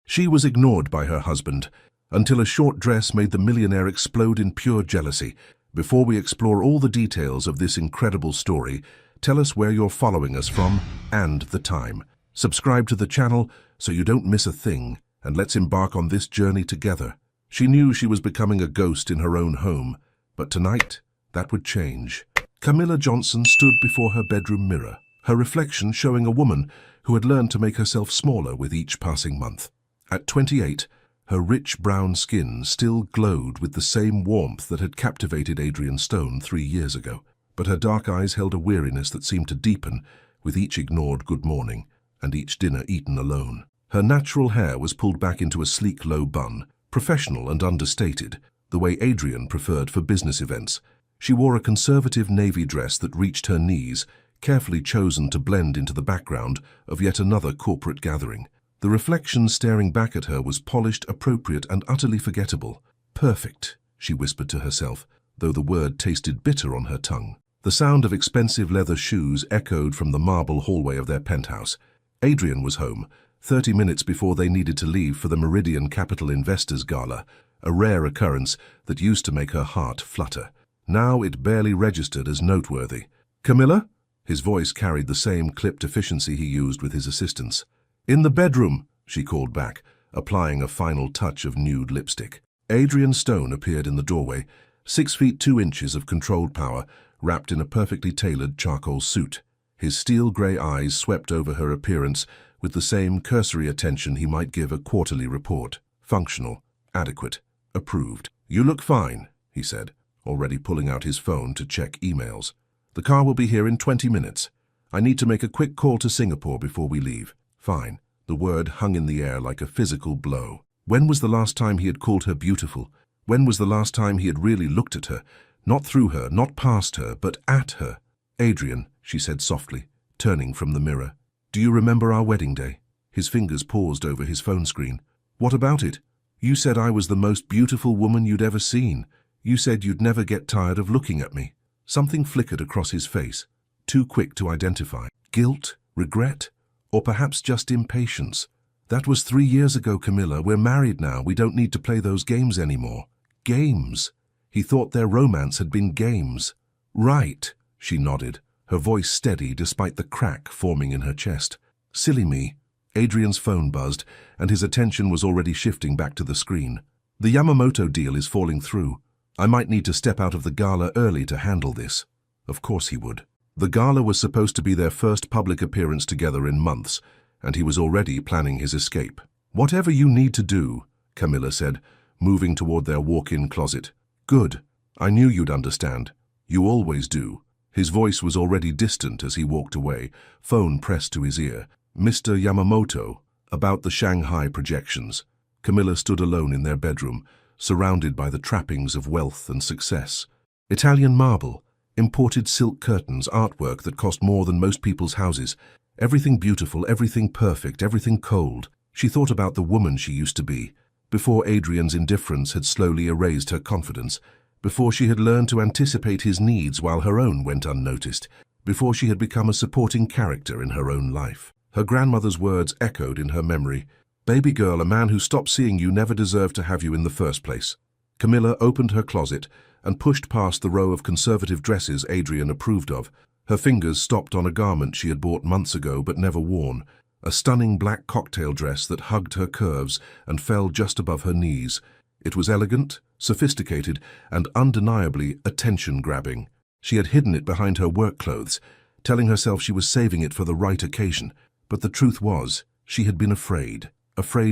She was ignored by her husband, until a short dress made the millionaire explode in pure jealousy. Before we explore all the details of this incredible story, tell us where you're following us from and the time. Subscribe to the channel so you don't miss a thing, and let's embark on this journey together. She knew she was becoming a ghost in her own home, but tonight, that would change. Camilla Johnson stood before her bedroom mirror, her reflection showing a woman who had learned to make herself smaller with each passing month. At 28, her rich brown skin still glowed with the same warmth that had captivated Adrian Stone 3 years ago, but her dark eyes held a weariness that seemed to deepen with each ignored good morning and each dinner eaten alone. Her natural hair was pulled back into a sleek low bun, professional and understated, the way Adrian preferred for business events. She wore a conservative navy dress that reached her knees, carefully chosen to blend into the background of yet another corporate gathering. The reflection staring back at her was polished, appropriate, and utterly forgettable. Perfect, she whispered to herself, though the word tasted bitter on her tongue. The sound of expensive leather shoes echoed from the marble hallway of their penthouse. Adrian was home, 30 minutes before they needed to leave for the Meridian Capital Investors Gala, a rare occurrence that used to make her heart flutter. Now it barely registered as noteworthy. "Camilla?" His voice carried the same clipped efficiency he used with his assistants. "In the bedroom," she called back, applying a final touch of nude lipstick. Adrian Stone appeared in the doorway, 6 feet 2 inches of controlled power, wrapped in a perfectly tailored charcoal suit. His steel-grey eyes swept over her appearance with the same cursory attention he might give a quarterly report. Functional, adequate, approved. "You look fine," he said, already pulling out his phone to check emails. "The car will be here in 20 minutes. I need to make a quick call to Singapore before we leave." Fine. The word hung in the air like a physical blow. When was the last time he had called her beautiful? When was the last time he had really looked at her? Not through her, not past her, but at her. "Adrian," she said softly, turning from the mirror. "Do you remember our wedding day?" His fingers paused over his phone screen. "What about it? You said I was the most beautiful woman you'd ever seen. You said you'd never get tired of looking at me." Something flickered across his face, too quick to identify. Guilt? Regret? Or perhaps just impatience? "That was 3 years ago, Camilla. We're married now. We don't need to play those games anymore." Games? He thought their romance had been games. "Right," she nodded, her voice steady despite the crack forming in her chest. "Silly me." Adrian's phone buzzed, and his attention was already shifting back to the screen. "The Yamamoto deal is falling through. I might need to step out of the gala early to handle this." Of course he would. The gala was supposed to be their first public appearance together in months, and he was already planning his escape. "Whatever you need to do," Camilla said, moving toward their walk-in closet. "Good. I knew you'd understand. You always do." His voice was already distant as he walked away, phone pressed to his ear. "Mr. Yamamoto, about the Shanghai projections." Camilla stood alone in their bedroom, surrounded by the trappings of wealth and success. Italian marble, imported silk curtains, artwork that cost more than most people's houses. Everything beautiful, everything perfect, everything cold. She thought about the woman she used to be, before Adrian's indifference had slowly erased her confidence, before she had learned to anticipate his needs while her own went unnoticed, before she had become a supporting character in her own life. Her grandmother's words echoed in her memory. "Baby girl, a man who stopped seeing you never deserved to have you in the first place." Camilla opened her closet and pushed past the row of conservative dresses Adrian approved of. Her fingers stopped on a garment she had bought months ago but never worn, a stunning black cocktail dress that hugged her curves and fell just above her knees. It was elegant, sophisticated, and undeniably attention-grabbing. She had hidden it behind her work clothes, telling herself she was saving it for the right occasion. But the truth was, she had been afraid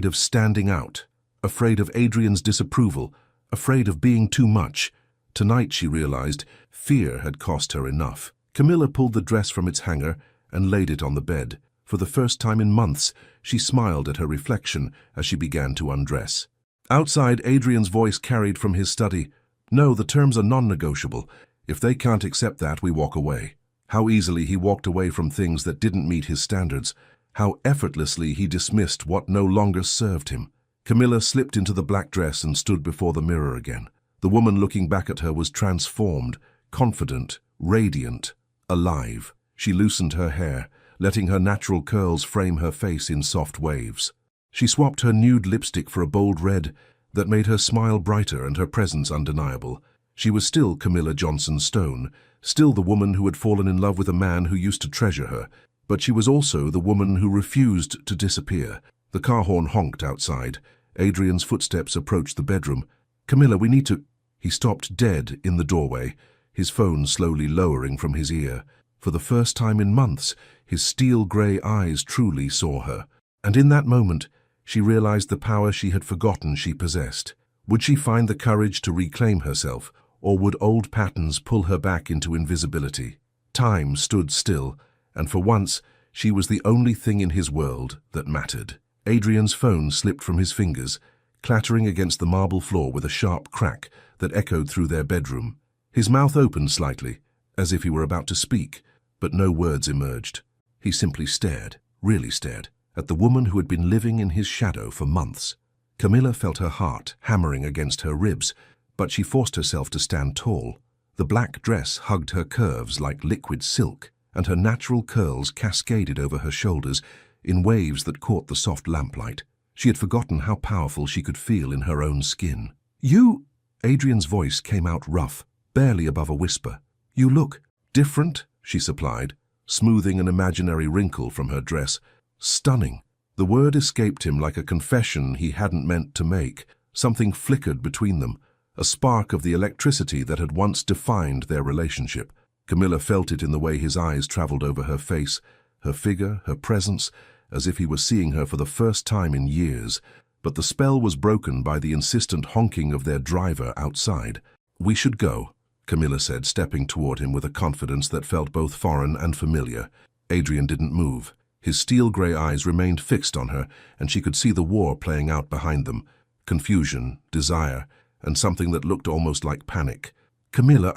of standing out, afraid of Adrian's disapproval, afraid of being too much. Tonight, she realized, fear had cost her enough. Camilla pulled the dress from its hanger and laid it on the bed. For the first time in months, she smiled at her reflection as she began to undress. Outside, Adrian's voice carried from his study. "No, the terms are non-negotiable. If they can't accept that, we walk away." How easily he walked away from things that didn't meet his standards. How effortlessly he dismissed what no longer served him. Camilla slipped into the black dress and stood before the mirror again. The woman looking back at her was transformed, confident, radiant, alive. She loosened her hair, letting her natural curls frame her face in soft waves. She swapped her nude lipstick for a bold red that made her smile brighter and her presence undeniable. She was still Camilla Johnson Stone, still the woman who had fallen in love with a man who used to treasure her, but she was also the woman who refused to disappear. The car horn honked outside. Adrian's footsteps approached the bedroom. "Camilla, we need to—" He stopped dead in the doorway, his phone slowly lowering from his ear. For the first time in months, his steel-grey eyes truly saw her. And in that moment, she realized the power she had forgotten she possessed. Would she find the courage to reclaim herself, or would old patterns pull her back into invisibility? Time stood still, and for once, she was the only thing in his world that mattered. Adrian's phone slipped from his fingers, clattering against the marble floor with a sharp crack that echoed through their bedroom. His mouth opened slightly, as if he were about to speak, but no words emerged. He simply stared, really stared, at the woman who had been living in his shadow for months. Camilla felt her heart hammering against her ribs, but she forced herself to stand tall. The black dress hugged her curves like liquid silk, and her natural curls cascaded over her shoulders in waves that caught the soft lamplight. She had forgotten how powerful she could feel in her own skin. "You—" Adrian's voice came out rough, barely above a whisper. "You look different," she supplied, smoothing an imaginary wrinkle from her dress. "Stunning." The word escaped him like a confession he hadn't meant to make. Something flickered between them, a spark of the electricity that had once defined their relationship. Camilla felt it in the way his eyes traveled over her face, her figure, her presence, as if he were seeing her for the first time in years. But the spell was broken by the insistent honking of their driver outside. "We should go," Camilla said, stepping toward him with a confidence that felt both foreign and familiar. Adrian didn't move. His steel-grey eyes remained fixed on her, and she could see the war playing out behind them. Confusion, desire, and something that looked almost like panic. "Camilla,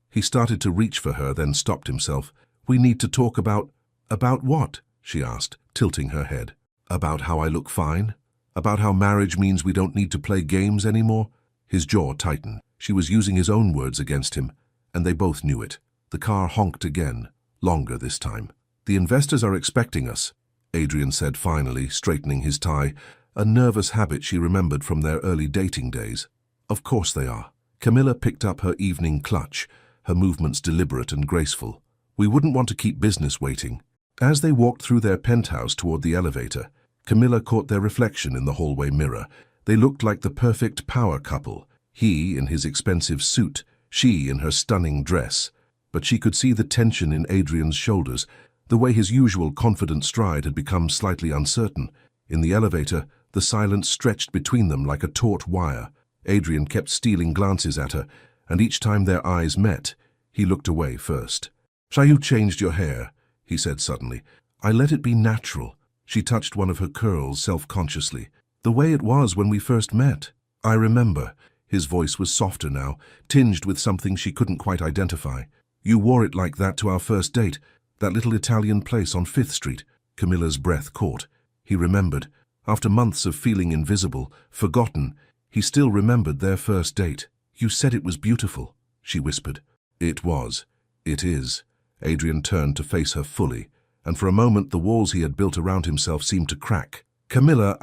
He started to reach for her, then stopped himself. "We need to talk about—" "About what?" she asked, tilting her head. "About how I look fine? About how marriage means we don't need to play games anymore?" His jaw tightened. She was using his own words against him, and they both knew it. The car honked again, longer this time. "The investors are expecting us," Adrian said finally, straightening his tie, a nervous habit she remembered from their early dating days. "Of course they are." Camilla picked up her evening clutch, her movements deliberate and graceful. "We wouldn't want to keep business waiting." As they walked through their penthouse toward the elevator, Camilla caught their reflection in the hallway mirror. They looked like the perfect power couple, he in his expensive suit, she in her stunning dress. But she could see the tension in Adrian's shoulders, the way his usual confident stride had become slightly uncertain. In the elevator, the silence stretched between them like a taut wire. Adrian kept stealing glances at her, and each time their eyes met, he looked away first. "You changed your hair," he said suddenly. "I let it be natural." She touched one of her curls self-consciously. "The way it was when we first met." "I remember." His voice was softer now, tinged with something she couldn't quite identify. "You wore it like that to our first date, that little Italian place on 5th Street. Camilla's breath caught. He remembered. After months of feeling invisible, forgotten, he still remembered their first date. "You said it was beautiful," she whispered. "It was. It is." Adrian turned to face her fully, and for a moment the walls he had built around himself seemed to crack. "Camilla,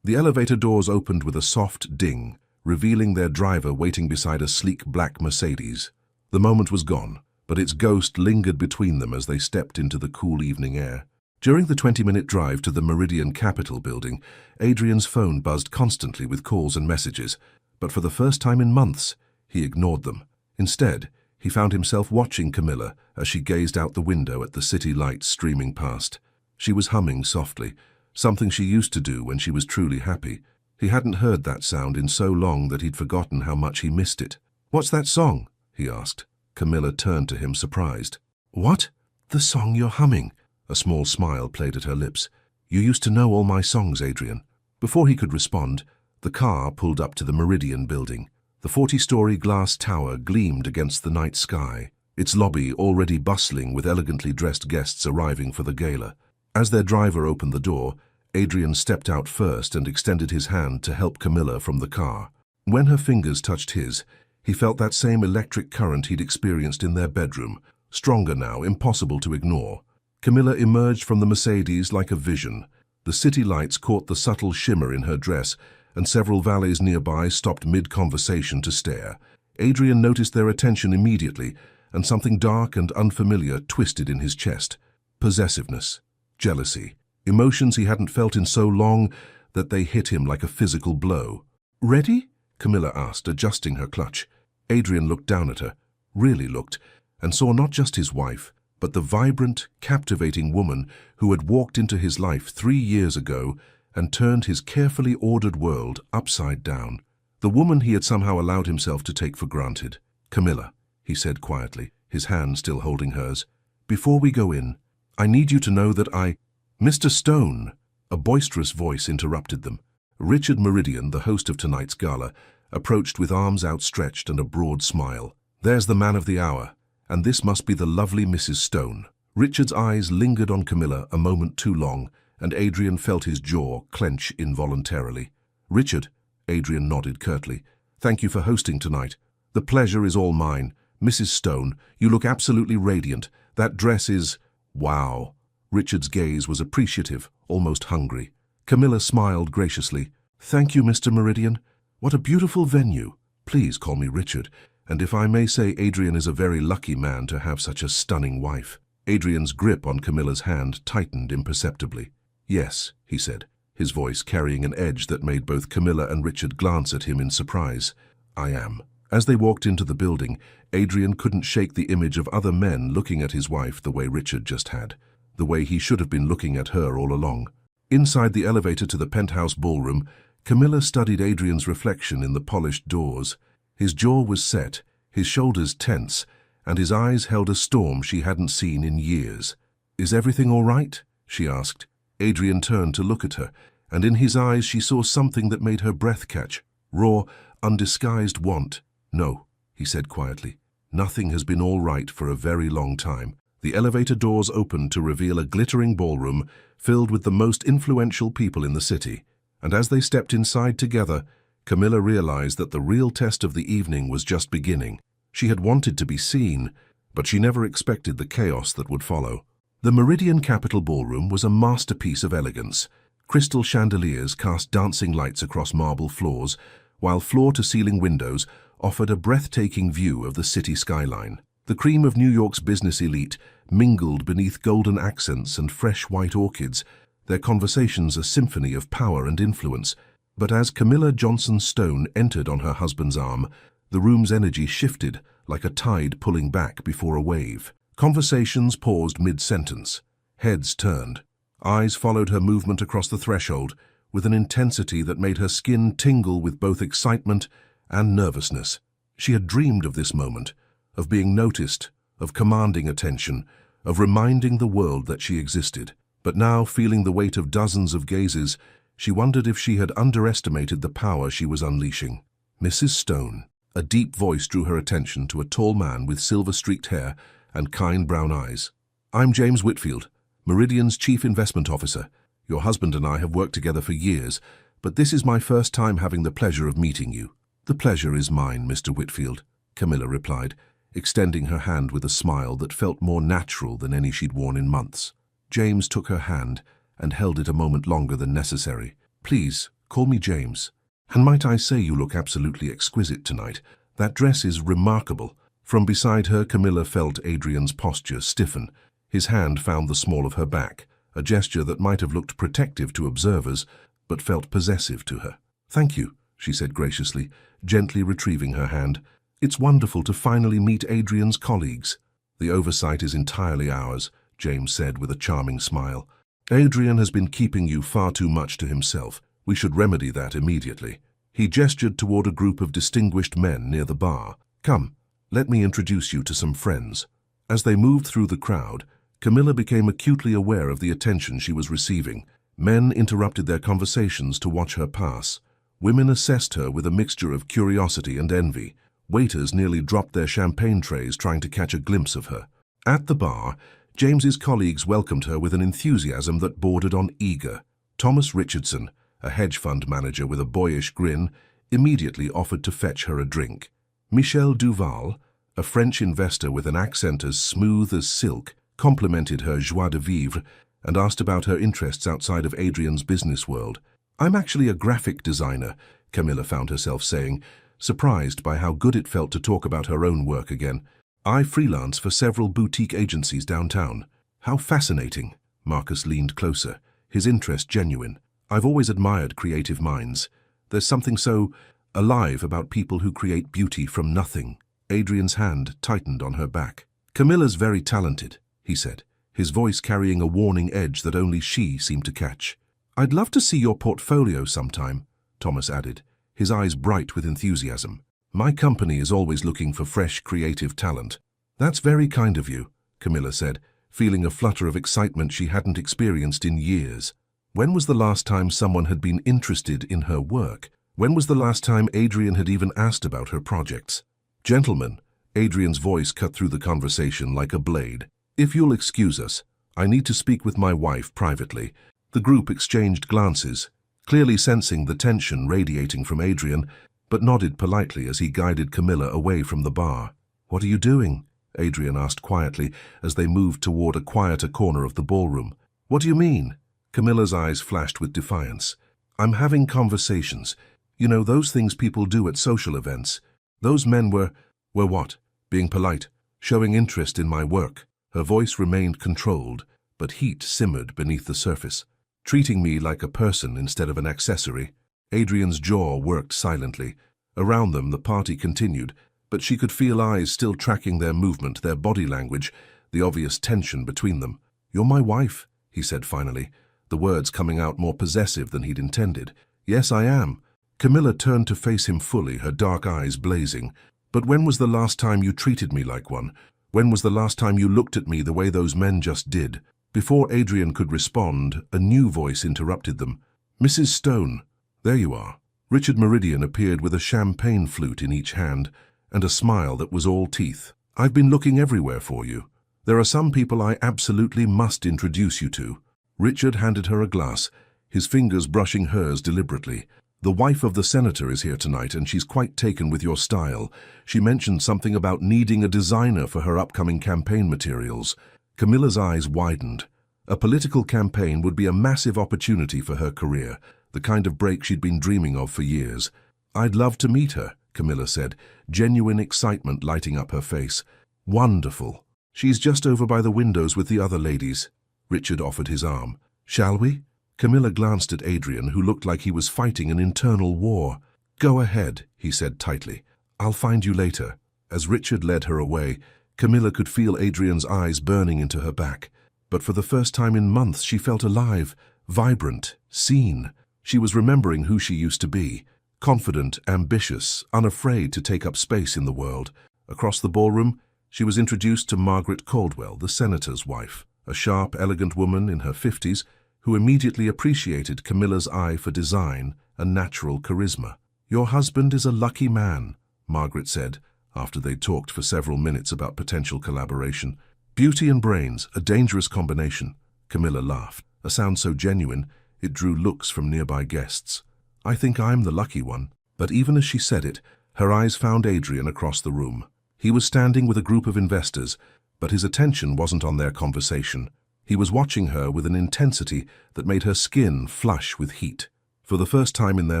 The elevator doors opened with a soft ding, revealing their driver waiting beside a sleek black Mercedes. The moment was gone, but its ghost lingered between them as they stepped into the cool evening air. During the 20-minute drive to the Meridian Capitol building, Adrian's phone buzzed constantly with calls and messages, but for the first time in months, he ignored them. Instead, he found himself watching Camilla as she gazed out the window at the city lights streaming past. She was humming softly, something she used to do when she was truly happy. He hadn't heard that sound in so long that he'd forgotten how much he missed it. "What's that song?" he asked. Camilla turned to him, surprised. "What?" "The song you're humming." A small smile played at her lips. "You used to know all my songs, Adrian." Before he could respond, the car pulled up to the Meridian building. The 40-story glass tower gleamed against the night sky, its lobby already bustling with elegantly dressed guests arriving for the gala. As their driver opened the door, Adrian stepped out first and extended his hand to help Camilla from the car. When her fingers touched his, he felt that same electric current he'd experienced in their bedroom, stronger now, impossible to ignore. Camilla emerged from the Mercedes like a vision, The city lights caught the subtle shimmer in her dress, and several valets nearby stopped mid-conversation to stare. Adrian noticed their attention immediately, and something dark and unfamiliar twisted in his chest. Possessiveness, jealousy, emotions he hadn't felt in so long that they hit him like a physical blow. "Ready?" Camilla asked, adjusting her clutch. Adrian looked down at her, really looked, and saw not just his wife, but the vibrant, captivating woman who had walked into his life 3 years ago and turned his carefully ordered world upside down. The woman he had somehow allowed himself to take for granted. "Camilla," he said quietly, his hand still holding hers, "before we go in, I need you to know that Mr. Stone," a boisterous voice interrupted them. Richard Meridian, the host of tonight's gala, approached with arms outstretched and a broad smile. "There's the man of the hour, and this must be the lovely Mrs. Stone." Richard's eyes lingered on Camilla a moment too long, and Adrian felt his jaw clench involuntarily. "Richard," Adrian nodded curtly, "thank you for hosting tonight. The pleasure is all mine. Mrs. Stone, you look absolutely radiant. That dress is... wow." Richard's gaze was appreciative, almost hungry. Camilla smiled graciously. "Thank you, Mr. Meridian. What a beautiful venue. Please call me Richard. And if I may say, Adrian is a very lucky man to have such a stunning wife." Adrian's grip on Camilla's hand tightened imperceptibly. "Yes," he said, his voice carrying an edge that made both Camilla and Richard glance at him in surprise. "I am." As they walked into the building, Adrian couldn't shake the image of other men looking at his wife the way Richard just had, the way he should have been looking at her all along. Inside the elevator to the penthouse ballroom, Camilla studied Adrian's reflection in the polished doors. His jaw was set, his shoulders tense, and his eyes held a storm she hadn't seen in years. "Is everything all right?" she asked. Adrian turned to look at her, and in his eyes she saw something that made her breath catch. Raw, undisguised want. "No," he said quietly. "Nothing has been all right for a very long time." The elevator doors opened to reveal a glittering ballroom filled with the most influential people in the city. And as they stepped inside together, Camilla realized that the real test of the evening was just beginning. She had wanted to be seen, but she never expected the chaos that would follow. The Meridian Capitol Ballroom was a masterpiece of elegance. Crystal chandeliers cast dancing lights across marble floors, while floor-to-ceiling windows offered a breathtaking view of the city skyline. The cream of New York's business elite mingled beneath golden accents and fresh white orchids, their conversations a symphony of power and influence. But as Camilla Johnson Stone entered on her husband's arm, the room's energy shifted like a tide pulling back before a wave. Conversations paused mid-sentence. Heads turned. Eyes followed her movement across the threshold with an intensity that made her skin tingle with both excitement and nervousness. She had dreamed of this moment, of being noticed, of commanding attention, of reminding the world that she existed. But now, feeling the weight of dozens of gazes, she wondered if she had underestimated the power she was unleashing. "Mrs. Stone." A deep voice drew her attention to a tall man with silver-streaked hair and kind brown eyes. "I'm James Whitfield, Meridian's Chief Investment Officer. Your husband and I have worked together for years, but this is my first time having the pleasure of meeting you." "The pleasure is mine, Mr. Whitfield," Camilla replied, extending her hand with a smile that felt more natural than any she'd worn in months. James took her hand and held it a moment longer than necessary. "Please, call me James. And might I say you look absolutely exquisite tonight. That dress is remarkable." From beside her, Camilla felt Adrian's posture stiffen. His hand found the small of her back, a gesture that might have looked protective to observers, but felt possessive to her. "Thank you," she said graciously, gently retrieving her hand. "It's wonderful to finally meet Adrian's colleagues." "The oversight is entirely ours," James said with a charming smile. "Adrian has been keeping you far too much to himself. We should remedy that immediately." He gestured toward a group of distinguished men near the bar. "Come, let me introduce you to some friends." As they moved through the crowd, Camilla became acutely aware of the attention she was receiving. Men interrupted their conversations to watch her pass. Women assessed her with a mixture of curiosity and envy. Waiters nearly dropped their champagne trays trying to catch a glimpse of her. At the bar, James's colleagues welcomed her with an enthusiasm that bordered on eager. Thomas Richardson, a hedge fund manager with a boyish grin, immediately offered to fetch her a drink. Michel Duval, a French investor with an accent as smooth as silk, complimented her joie de vivre and asked about her interests outside of Adrian's business world. "I'm actually a graphic designer," Camilla found herself saying, surprised by how good it felt to talk about her own work again. "I freelance for several boutique agencies downtown." "How fascinating." Marcus leaned closer, his interest genuine. "I've always admired creative minds. There's something so alive about people who create beauty from nothing." Adrian's hand tightened on her back. "Camilla's very talented," he said, his voice carrying a warning edge that only she seemed to catch. "I'd love to see your portfolio sometime," Thomas added, his eyes bright with enthusiasm. "My company is always looking for fresh, creative talent." "That's very kind of you," Camilla said, feeling a flutter of excitement she hadn't experienced in years. When was the last time someone had been interested in her work? When was the last time Adrian had even asked about her projects? "Gentlemen," Adrian's voice cut through the conversation like a blade. "If you'll excuse us, I need to speak with my wife privately." The group exchanged glances, clearly sensing the tension radiating from Adrian, but nodded politely as he guided Camilla away from the bar. "What are you doing?" Adrian asked quietly as they moved toward a quieter corner of the ballroom. "What do you mean?" Camilla's eyes flashed with defiance. "I'm having conversations. You know, those things people do at social events. Those men were what? Being polite, showing interest in my work." Her voice remained controlled, but heat simmered beneath the surface. "Treating me like a person instead of an accessory." Adrian's jaw worked silently. Around them, the party continued, but she could feel eyes still tracking their movement, their body language, the obvious tension between them. "You're my wife," he said finally, the words coming out more possessive than he'd intended. "Yes, I am." Camilla turned to face him fully, her dark eyes blazing. "But when was the last time you treated me like one? When was the last time you looked at me the way those men just did?" Before Adrian could respond, a new voice interrupted them. "Mrs. Stone, there you are." Richard Meridian appeared with a champagne flute in each hand and a smile that was all teeth. "I've been looking everywhere for you. There are some people I absolutely must introduce you to." Richard handed her a glass, his fingers brushing hers deliberately. "The wife of the senator is here tonight, and she's quite taken with your style. She mentioned something about needing a designer for her upcoming campaign materials." Camilla's eyes widened. A political campaign would be a massive opportunity for her career, the kind of break she'd been dreaming of for years. "I'd love to meet her," Camilla said, genuine excitement lighting up her face. "Wonderful. She's just over by the windows with the other ladies." Richard offered his arm. "Shall we?" Camilla glanced at Adrian, who looked like he was fighting an internal war. "Go ahead," he said tightly. "I'll find you later." As Richard led her away, Camilla could feel Adrian's eyes burning into her back. But for the first time in months, she felt alive, vibrant, seen. She was remembering who she used to be. Confident, ambitious, unafraid to take up space in the world. Across the ballroom, she was introduced to Margaret Caldwell, the senator's wife, a sharp, elegant woman in her 50s who immediately appreciated Camilla's eye for design and natural charisma. "Your husband is a lucky man," Margaret said, after they talked for several minutes about potential collaboration. "Beauty and brains, a dangerous combination." Camilla laughed, a sound so genuine it drew looks from nearby guests. "I think I'm the lucky one." But even as she said it, her eyes found Adrian across the room. He was standing with a group of investors, but his attention wasn't on their conversation. He was watching her with an intensity that made her skin flush with heat. For the first time in their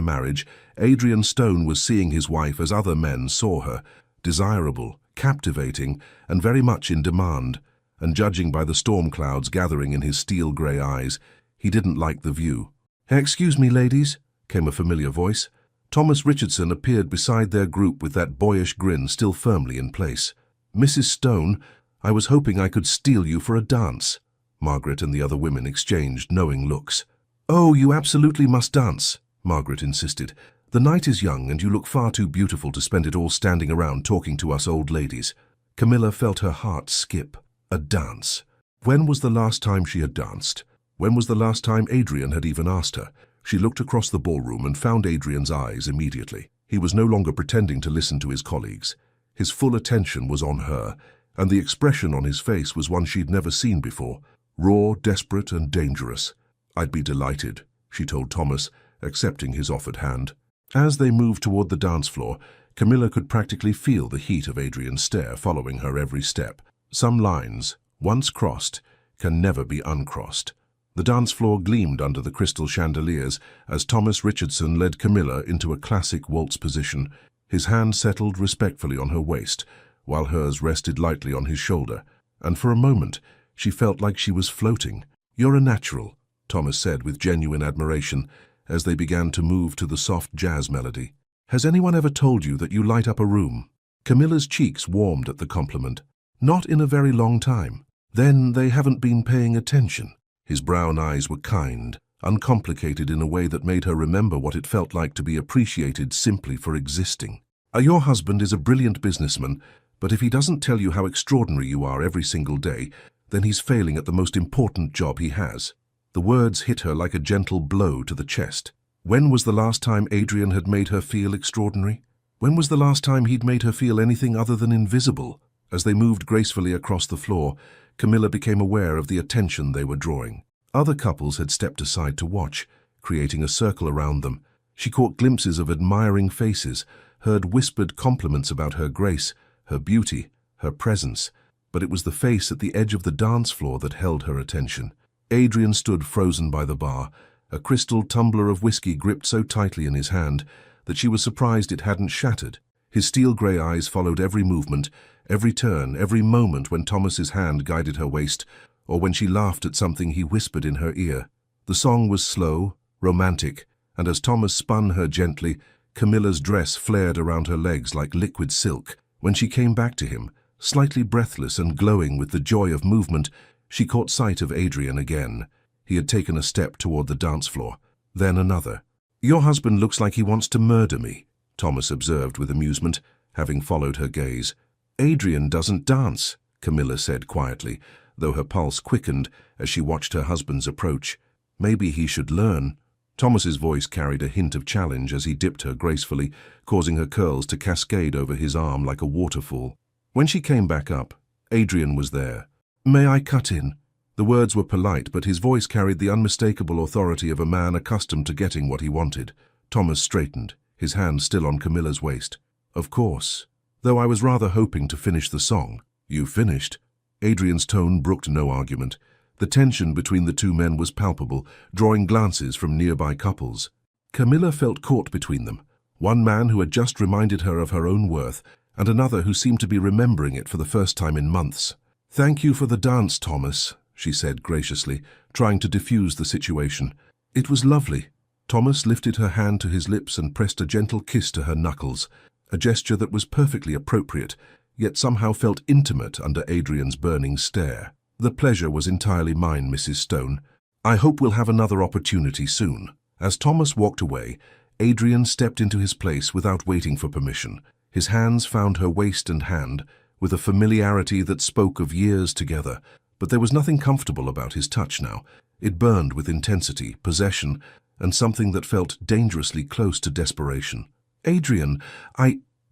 marriage, Adrian Stone was seeing his wife as other men saw her, desirable, captivating, and very much in demand. And judging by the storm clouds gathering in his steel-grey eyes, he didn't like the view. "Excuse me, ladies," came a familiar voice. Thomas Richardson appeared beside their group with that boyish grin still firmly in place. "Mrs. Stone, I was hoping I could steal you for a dance." Margaret and the other women exchanged knowing looks. "Oh, you absolutely must dance," Margaret insisted. "The night is young and you look far too beautiful to spend it all standing around talking to us old ladies." Camilla felt her heart skip. A dance. When was the last time she had danced? When was the last time Adrian had even asked her? She looked across the ballroom and found Adrian's eyes immediately. He was no longer pretending to listen to his colleagues. His full attention was on her, and the expression on his face was one she'd never seen before. Raw, desperate, and dangerous. "I'd be delighted," she told Thomas, accepting his offered hand. As they moved toward the dance floor, Camilla could practically feel the heat of Adrian's stare following her every step. Some lines, once crossed, can never be uncrossed. The dance floor gleamed under the crystal chandeliers as Thomas Richardson led Camilla into a classic waltz position. His hand settled respectfully on her waist, while hers rested lightly on his shoulder, and for a moment she felt like she was floating. "You're a natural," Thomas said with genuine admiration as they began to move to the soft jazz melody. "Has anyone ever told you that you light up a room?" Camilla's cheeks warmed at the compliment. "Not in a very long time." "Then they haven't been paying attention." His brown eyes were kind, uncomplicated in a way that made her remember what it felt like to be appreciated simply for existing. "Your husband is a brilliant businessman, but if he doesn't tell you how extraordinary you are every single day, then he's failing at the most important job he has." The words hit her like a gentle blow to the chest. When was the last time Adrian had made her feel extraordinary? When was the last time he'd made her feel anything other than invisible? As they moved gracefully across the floor, Camilla became aware of the attention they were drawing. Other couples had stepped aside to watch, creating a circle around them. She caught glimpses of admiring faces, heard whispered compliments about her grace, her beauty, her presence, but it was the face at the edge of the dance floor that held her attention. Adrian stood frozen by the bar, a crystal tumbler of whiskey gripped so tightly in his hand that she was surprised it hadn't shattered. His steel-grey eyes followed every movement, every turn, every moment when Thomas's hand guided her waist, or when she laughed at something he whispered in her ear. The song was slow, romantic, and as Thomas spun her gently, Camilla's dress flared around her legs like liquid silk. When she came back to him, slightly breathless and glowing with the joy of movement, she caught sight of Adrian again. He had taken a step toward the dance floor, then another. "Your husband looks like he wants to murder me," Thomas observed with amusement, having followed her gaze. "Adrian doesn't dance," Camilla said quietly, though her pulse quickened as she watched her husband's approach. "Maybe he should learn." Thomas's voice carried a hint of challenge as he dipped her gracefully, causing her curls to cascade over his arm like a waterfall. When she came back up, Adrian was there. "May I cut in?" The words were polite, but his voice carried the unmistakable authority of a man accustomed to getting what he wanted. Thomas straightened, his hand still on Camilla's waist. "Of course. Though I was rather hoping to finish the song." "You finished?" Adrian's tone brooked no argument. The tension between the two men was palpable, drawing glances from nearby couples. Camilla felt caught between them, one man who had just reminded her of her own worth, and another who seemed to be remembering it for the first time in months. "Thank you for the dance, Thomas," she said graciously, trying to diffuse the situation. "It was lovely." Thomas lifted her hand to his lips and pressed a gentle kiss to her knuckles, a gesture that was perfectly appropriate, yet somehow felt intimate under Adrian's burning stare. "The pleasure was entirely mine, Mrs. Stone. I hope we'll have another opportunity soon." As Thomas walked away, Adrian stepped into his place without waiting for permission. His hands found her waist and hand, with a familiarity that spoke of years together, but there was nothing comfortable about his touch now. It burned with intensity, possession, and something that felt dangerously close to desperation. "Adrian,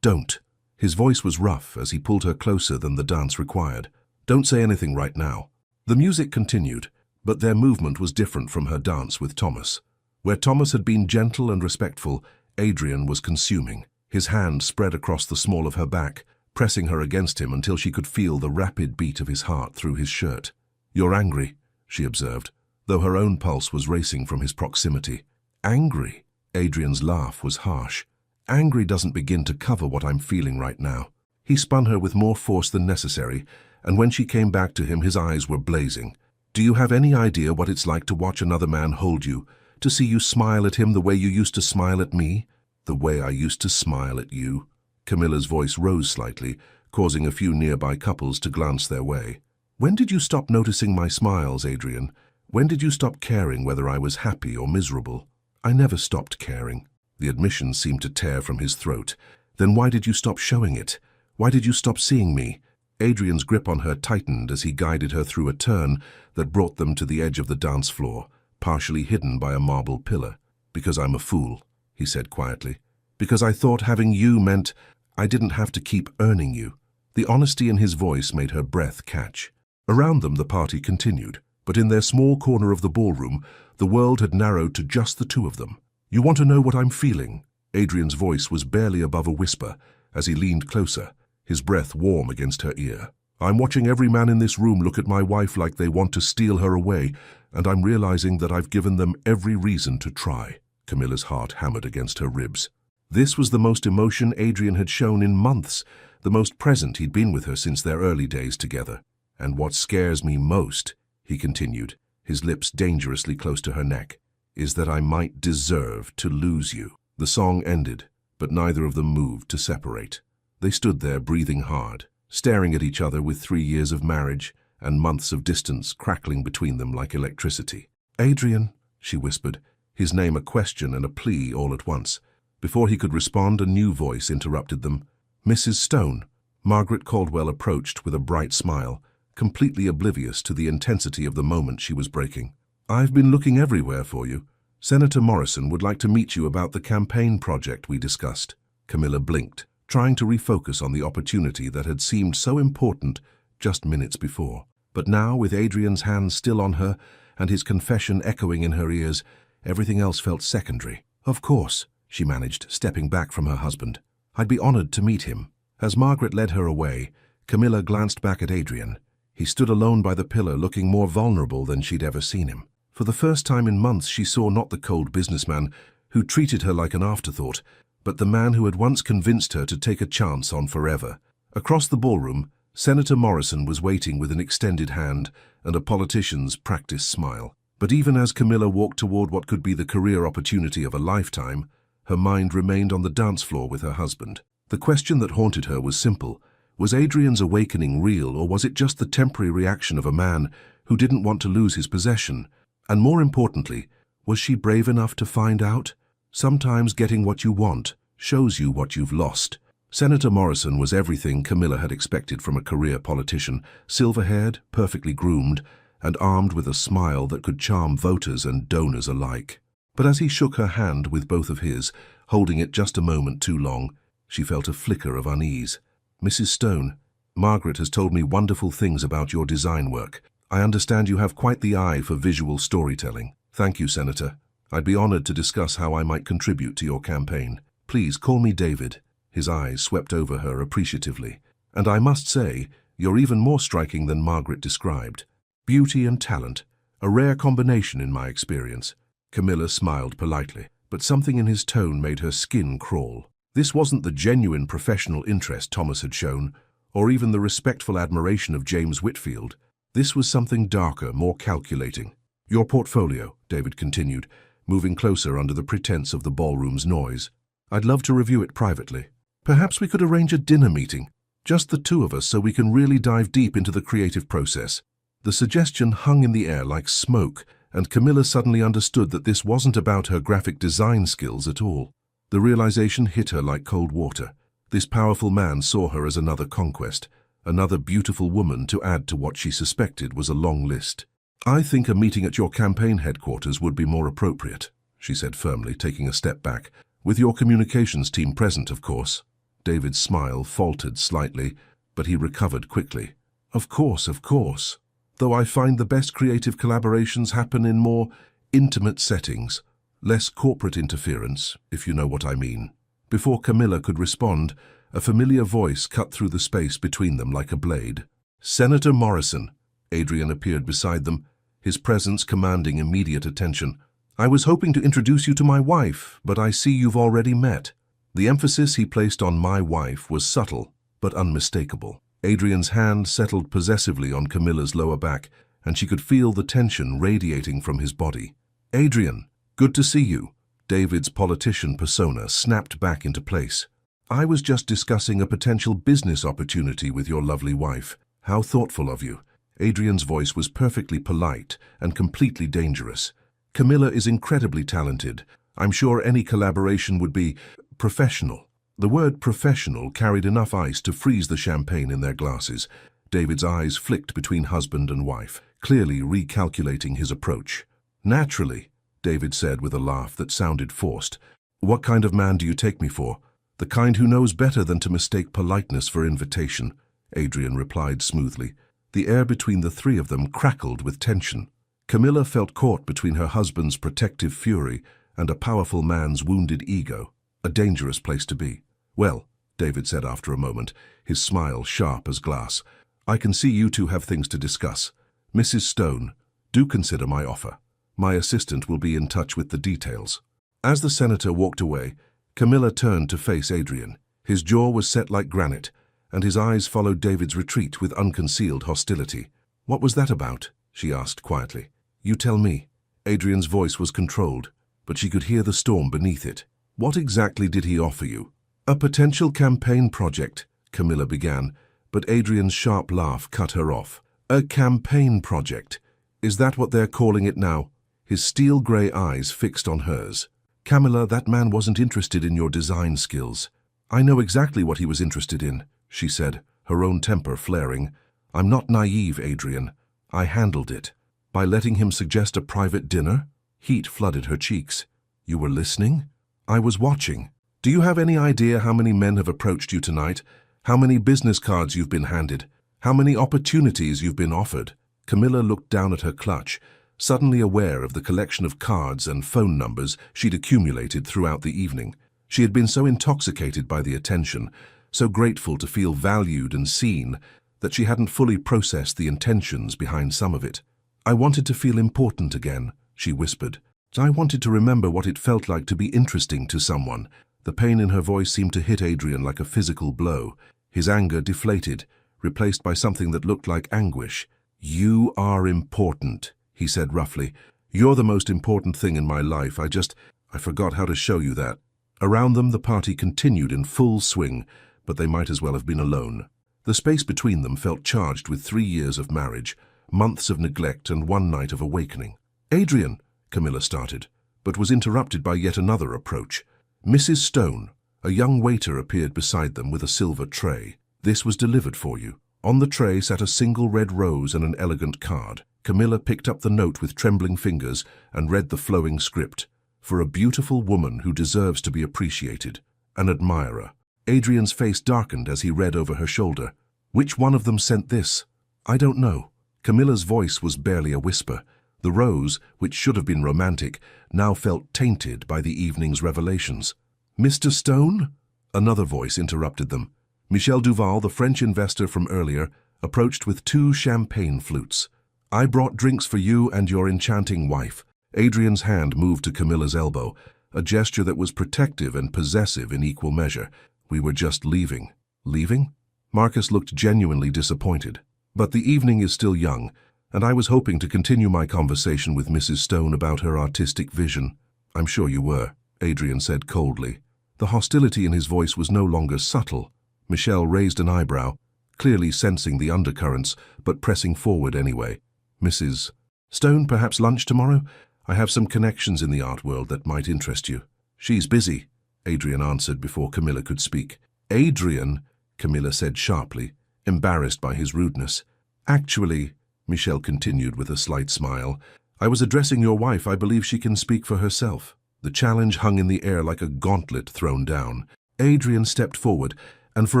don't." His voice was rough as he pulled her closer than the dance required. "Don't say anything right now." The music continued, but their movement was different from her dance with Thomas. Where Thomas had been gentle and respectful, Adrian was consuming. His hand spread across the small of her back, pressing her against him until she could feel the rapid beat of his heart through his shirt. "You're angry," she observed, though her own pulse was racing from his proximity. "Angry?" Adrian's laugh was harsh. "Angry doesn't begin to cover what I'm feeling right now." He spun her with more force than necessary, and when she came back to him, his eyes were blazing. "Do you have any idea what it's like to watch another man hold you, to see you smile at him the way you used to smile at me? The way I used to smile at you?" Camilla's voice rose slightly, causing a few nearby couples to glance their way. "When did you stop noticing my smiles, Adrian? When did you stop caring whether I was happy or miserable?" "I never stopped caring." The admission seemed to tear from his throat. "Then why did you stop showing it? Why did you stop seeing me?" Adrian's grip on her tightened as he guided her through a turn that brought them to the edge of the dance floor, partially hidden by a marble pillar. "Because I'm a fool," he said quietly. "Because I thought having you meant I didn't have to keep earning you." The honesty in his voice made her breath catch. Around them the party continued, but in their small corner of the ballroom, the world had narrowed to just the two of them. "You want to know what I'm feeling?" Adrian's voice was barely above a whisper as he leaned closer, his breath warm against her ear. "I'm watching every man in this room look at my wife like they want to steal her away, and I'm realizing that I've given them every reason to try. Camilla's heart hammered against her ribs. This was the most emotion Adrian had shown in months, the most present he'd been with her since their early days together. And what scares me most, he continued, his lips dangerously close to her neck, is that I might deserve to lose you. The song ended, but neither of them moved to separate. They stood there breathing hard, staring at each other with 3 years of marriage and months of distance crackling between them like electricity. "Adrian," she whispered, his name a question and a plea all at once. Before he could respond, a new voice interrupted them. "Mrs. Stone." Margaret Caldwell approached with a bright smile, completely oblivious to the intensity of the moment she was breaking. "I've been looking everywhere for you. Senator Morrison would like to meet you about the campaign project we discussed." Camilla blinked, trying to refocus on the opportunity that had seemed so important just minutes before. But now, with Adrian's hand still on her and his confession echoing in her ears, everything else felt secondary. "Of course," she managed, stepping back from her husband. "I'd be honored to meet him." As Margaret led her away, Camilla glanced back at Adrian. He stood alone by the pillar, looking more vulnerable than she'd ever seen him. For the first time in months, she saw not the cold businessman who treated her like an afterthought, but the man who had once convinced her to take a chance on forever. Across the ballroom, Senator Morrison was waiting with an extended hand and a politician's practiced smile. But even as Camilla walked toward what could be the career opportunity of a lifetime, her mind remained on the dance floor with her husband. The question that haunted her was simple. Was Adrian's awakening real, or was it just the temporary reaction of a man who didn't want to lose his possession? And more importantly, was she brave enough to find out? Sometimes getting what you want shows you what you've lost. Senator Morrison was everything Camilla had expected from a career politician, silver-haired, perfectly groomed, and armed with a smile that could charm voters and donors alike. But as he shook her hand with both of his, holding it just a moment too long, she felt a flicker of unease. "Mrs. Stone, Margaret has told me wonderful things about your design work. I understand you have quite the eye for visual storytelling." "Thank you, Senator. I'd be honored to discuss how I might contribute to your campaign. Please call me David." His eyes swept over her appreciatively. "And I must say, you're even more striking than Margaret described. Beauty and talent, a rare combination in my experience." Camilla smiled politely, but something in his tone made her skin crawl. This wasn't the genuine professional interest Thomas had shown, or even the respectful admiration of James Whitfield. This was something darker, more calculating. "Your portfolio," David continued, moving closer under the pretense of the ballroom's noise. "I'd love to review it privately. Perhaps we could arrange a dinner meeting, just the two of us, so we can really dive deep into the creative process." The suggestion hung in the air like smoke, and Camilla suddenly understood that this wasn't about her graphic design skills at all. The realization hit her like cold water. This powerful man saw her as another conquest, another beautiful woman to add to what she suspected was a long list. "I think a meeting at your campaign headquarters would be more appropriate," she said firmly, taking a step back. "With your communications team present, of course." David's smile faltered slightly, but he recovered quickly. Of course. Though I find the best creative collaborations happen in more intimate settings, less corporate interference, if you know what I mean." Before Camilla could respond, a familiar voice cut through the space between them like a blade. "Senator Morrison." Adrian appeared beside them, his presence commanding immediate attention. "I was hoping to introduce you to my wife, but I see you've already met." The emphasis he placed on "my wife" was subtle, but unmistakable. Adrian's hand settled possessively on Camilla's lower back, and she could feel the tension radiating from his body. "Adrian, good to see you." David's politician persona snapped back into place. "I was just discussing a potential business opportunity with your lovely wife." "How thoughtful of you." Adrian's voice was perfectly polite and completely dangerous. "Camilla is incredibly talented. I'm sure any collaboration would be professional." The word professional carried enough ice to freeze the champagne in their glasses. David's eyes flicked between husband and wife, clearly recalculating his approach. "Naturally," David said with a laugh that sounded forced. "What kind of man do you take me for?" "The kind who knows better than to mistake politeness for invitation," Adrian replied smoothly. The air between the three of them crackled with tension. Camilla felt caught between her husband's protective fury and a powerful man's wounded ego. A dangerous place to be. "Well," David said after a moment, his smile sharp as glass, "I can see you two have things to discuss. Mrs. Stone, Do consider my offer. My assistant will be in touch with the details." As the senator walked away, Camilla turned to face Adrian. His jaw was set like granite, and his eyes followed David's retreat with unconcealed hostility. "What was that about?" she asked quietly. "You tell me." Adrian's voice was controlled, but she could hear the storm beneath it. "What exactly did he offer you?" "A potential campaign project," Camilla began, but Adrian's sharp laugh cut her off. "A campaign project? Is that what they're calling it now?" His steel-grey eyes fixed on hers. "Camilla, that man wasn't interested in your design skills." "I know exactly what he was interested in," she said, her own temper flaring. "I'm not naive, Adrian. I handled it." "By letting him suggest a private dinner?" Heat flooded her cheeks. "You were listening?" "I was watching. Do you have any idea how many men have approached you tonight? How many business cards you've been handed? How many opportunities you've been offered?" Camilla looked down at her clutch, suddenly aware of the collection of cards and phone numbers she'd accumulated throughout the evening. She had been so intoxicated by the attention, so grateful to feel valued and seen, that she hadn't fully processed the intentions behind some of it. "I wanted to feel important again," she whispered. "I wanted to remember what it felt like to be interesting to someone." The pain in her voice seemed to hit Adrian like a physical blow. His anger deflated, replaced by something that looked like anguish. "You are important," he said roughly. "You're the most important thing in my life. I forgot how to show you that." Around them, the party continued in full swing, but they might as well have been alone. The space between them felt charged with 3 years of marriage, months of neglect, and one night of awakening. "Adrian," Camilla started, but was interrupted by yet another approach. Mrs. Stone, a young waiter, appeared beside them with a silver tray. "This was delivered for you." On the tray sat a single red rose and an elegant card. Camilla picked up the note with trembling fingers and read the flowing script. "For a beautiful woman who deserves to be appreciated. An admirer." Adrian's face darkened as he read over her shoulder. "Which one of them sent this?" "I don't know." Camilla's voice was barely a whisper. The rose, which should have been romantic, now felt tainted by the evening's revelations. "Mr. Stone?" Another voice interrupted them. Michel Duval, the French investor from earlier, approached with 2 champagne flutes. "I brought drinks for you and your enchanting wife." Adrian's hand moved to Camilla's elbow, a gesture that was protective and possessive in equal measure. "We were just leaving." "Leaving?" Marcus looked genuinely disappointed. "But the evening is still young, and I was hoping to continue my conversation with Mrs. Stone about her artistic vision." "I'm sure you were," Adrian said coldly. The hostility in his voice was no longer subtle. Michel raised an eyebrow, clearly sensing the undercurrents, but pressing forward anyway. "Mrs. Stone, perhaps lunch tomorrow? I have some connections in the art world that might interest you." "She's busy," Adrian answered before Camilla could speak. "Adrian," Camilla said sharply, embarrassed by his rudeness. "Actually," Michel continued with a slight smile, "I was addressing your wife. I believe she can speak for herself." The challenge hung in the air like a gauntlet thrown down. Adrian stepped forward, and for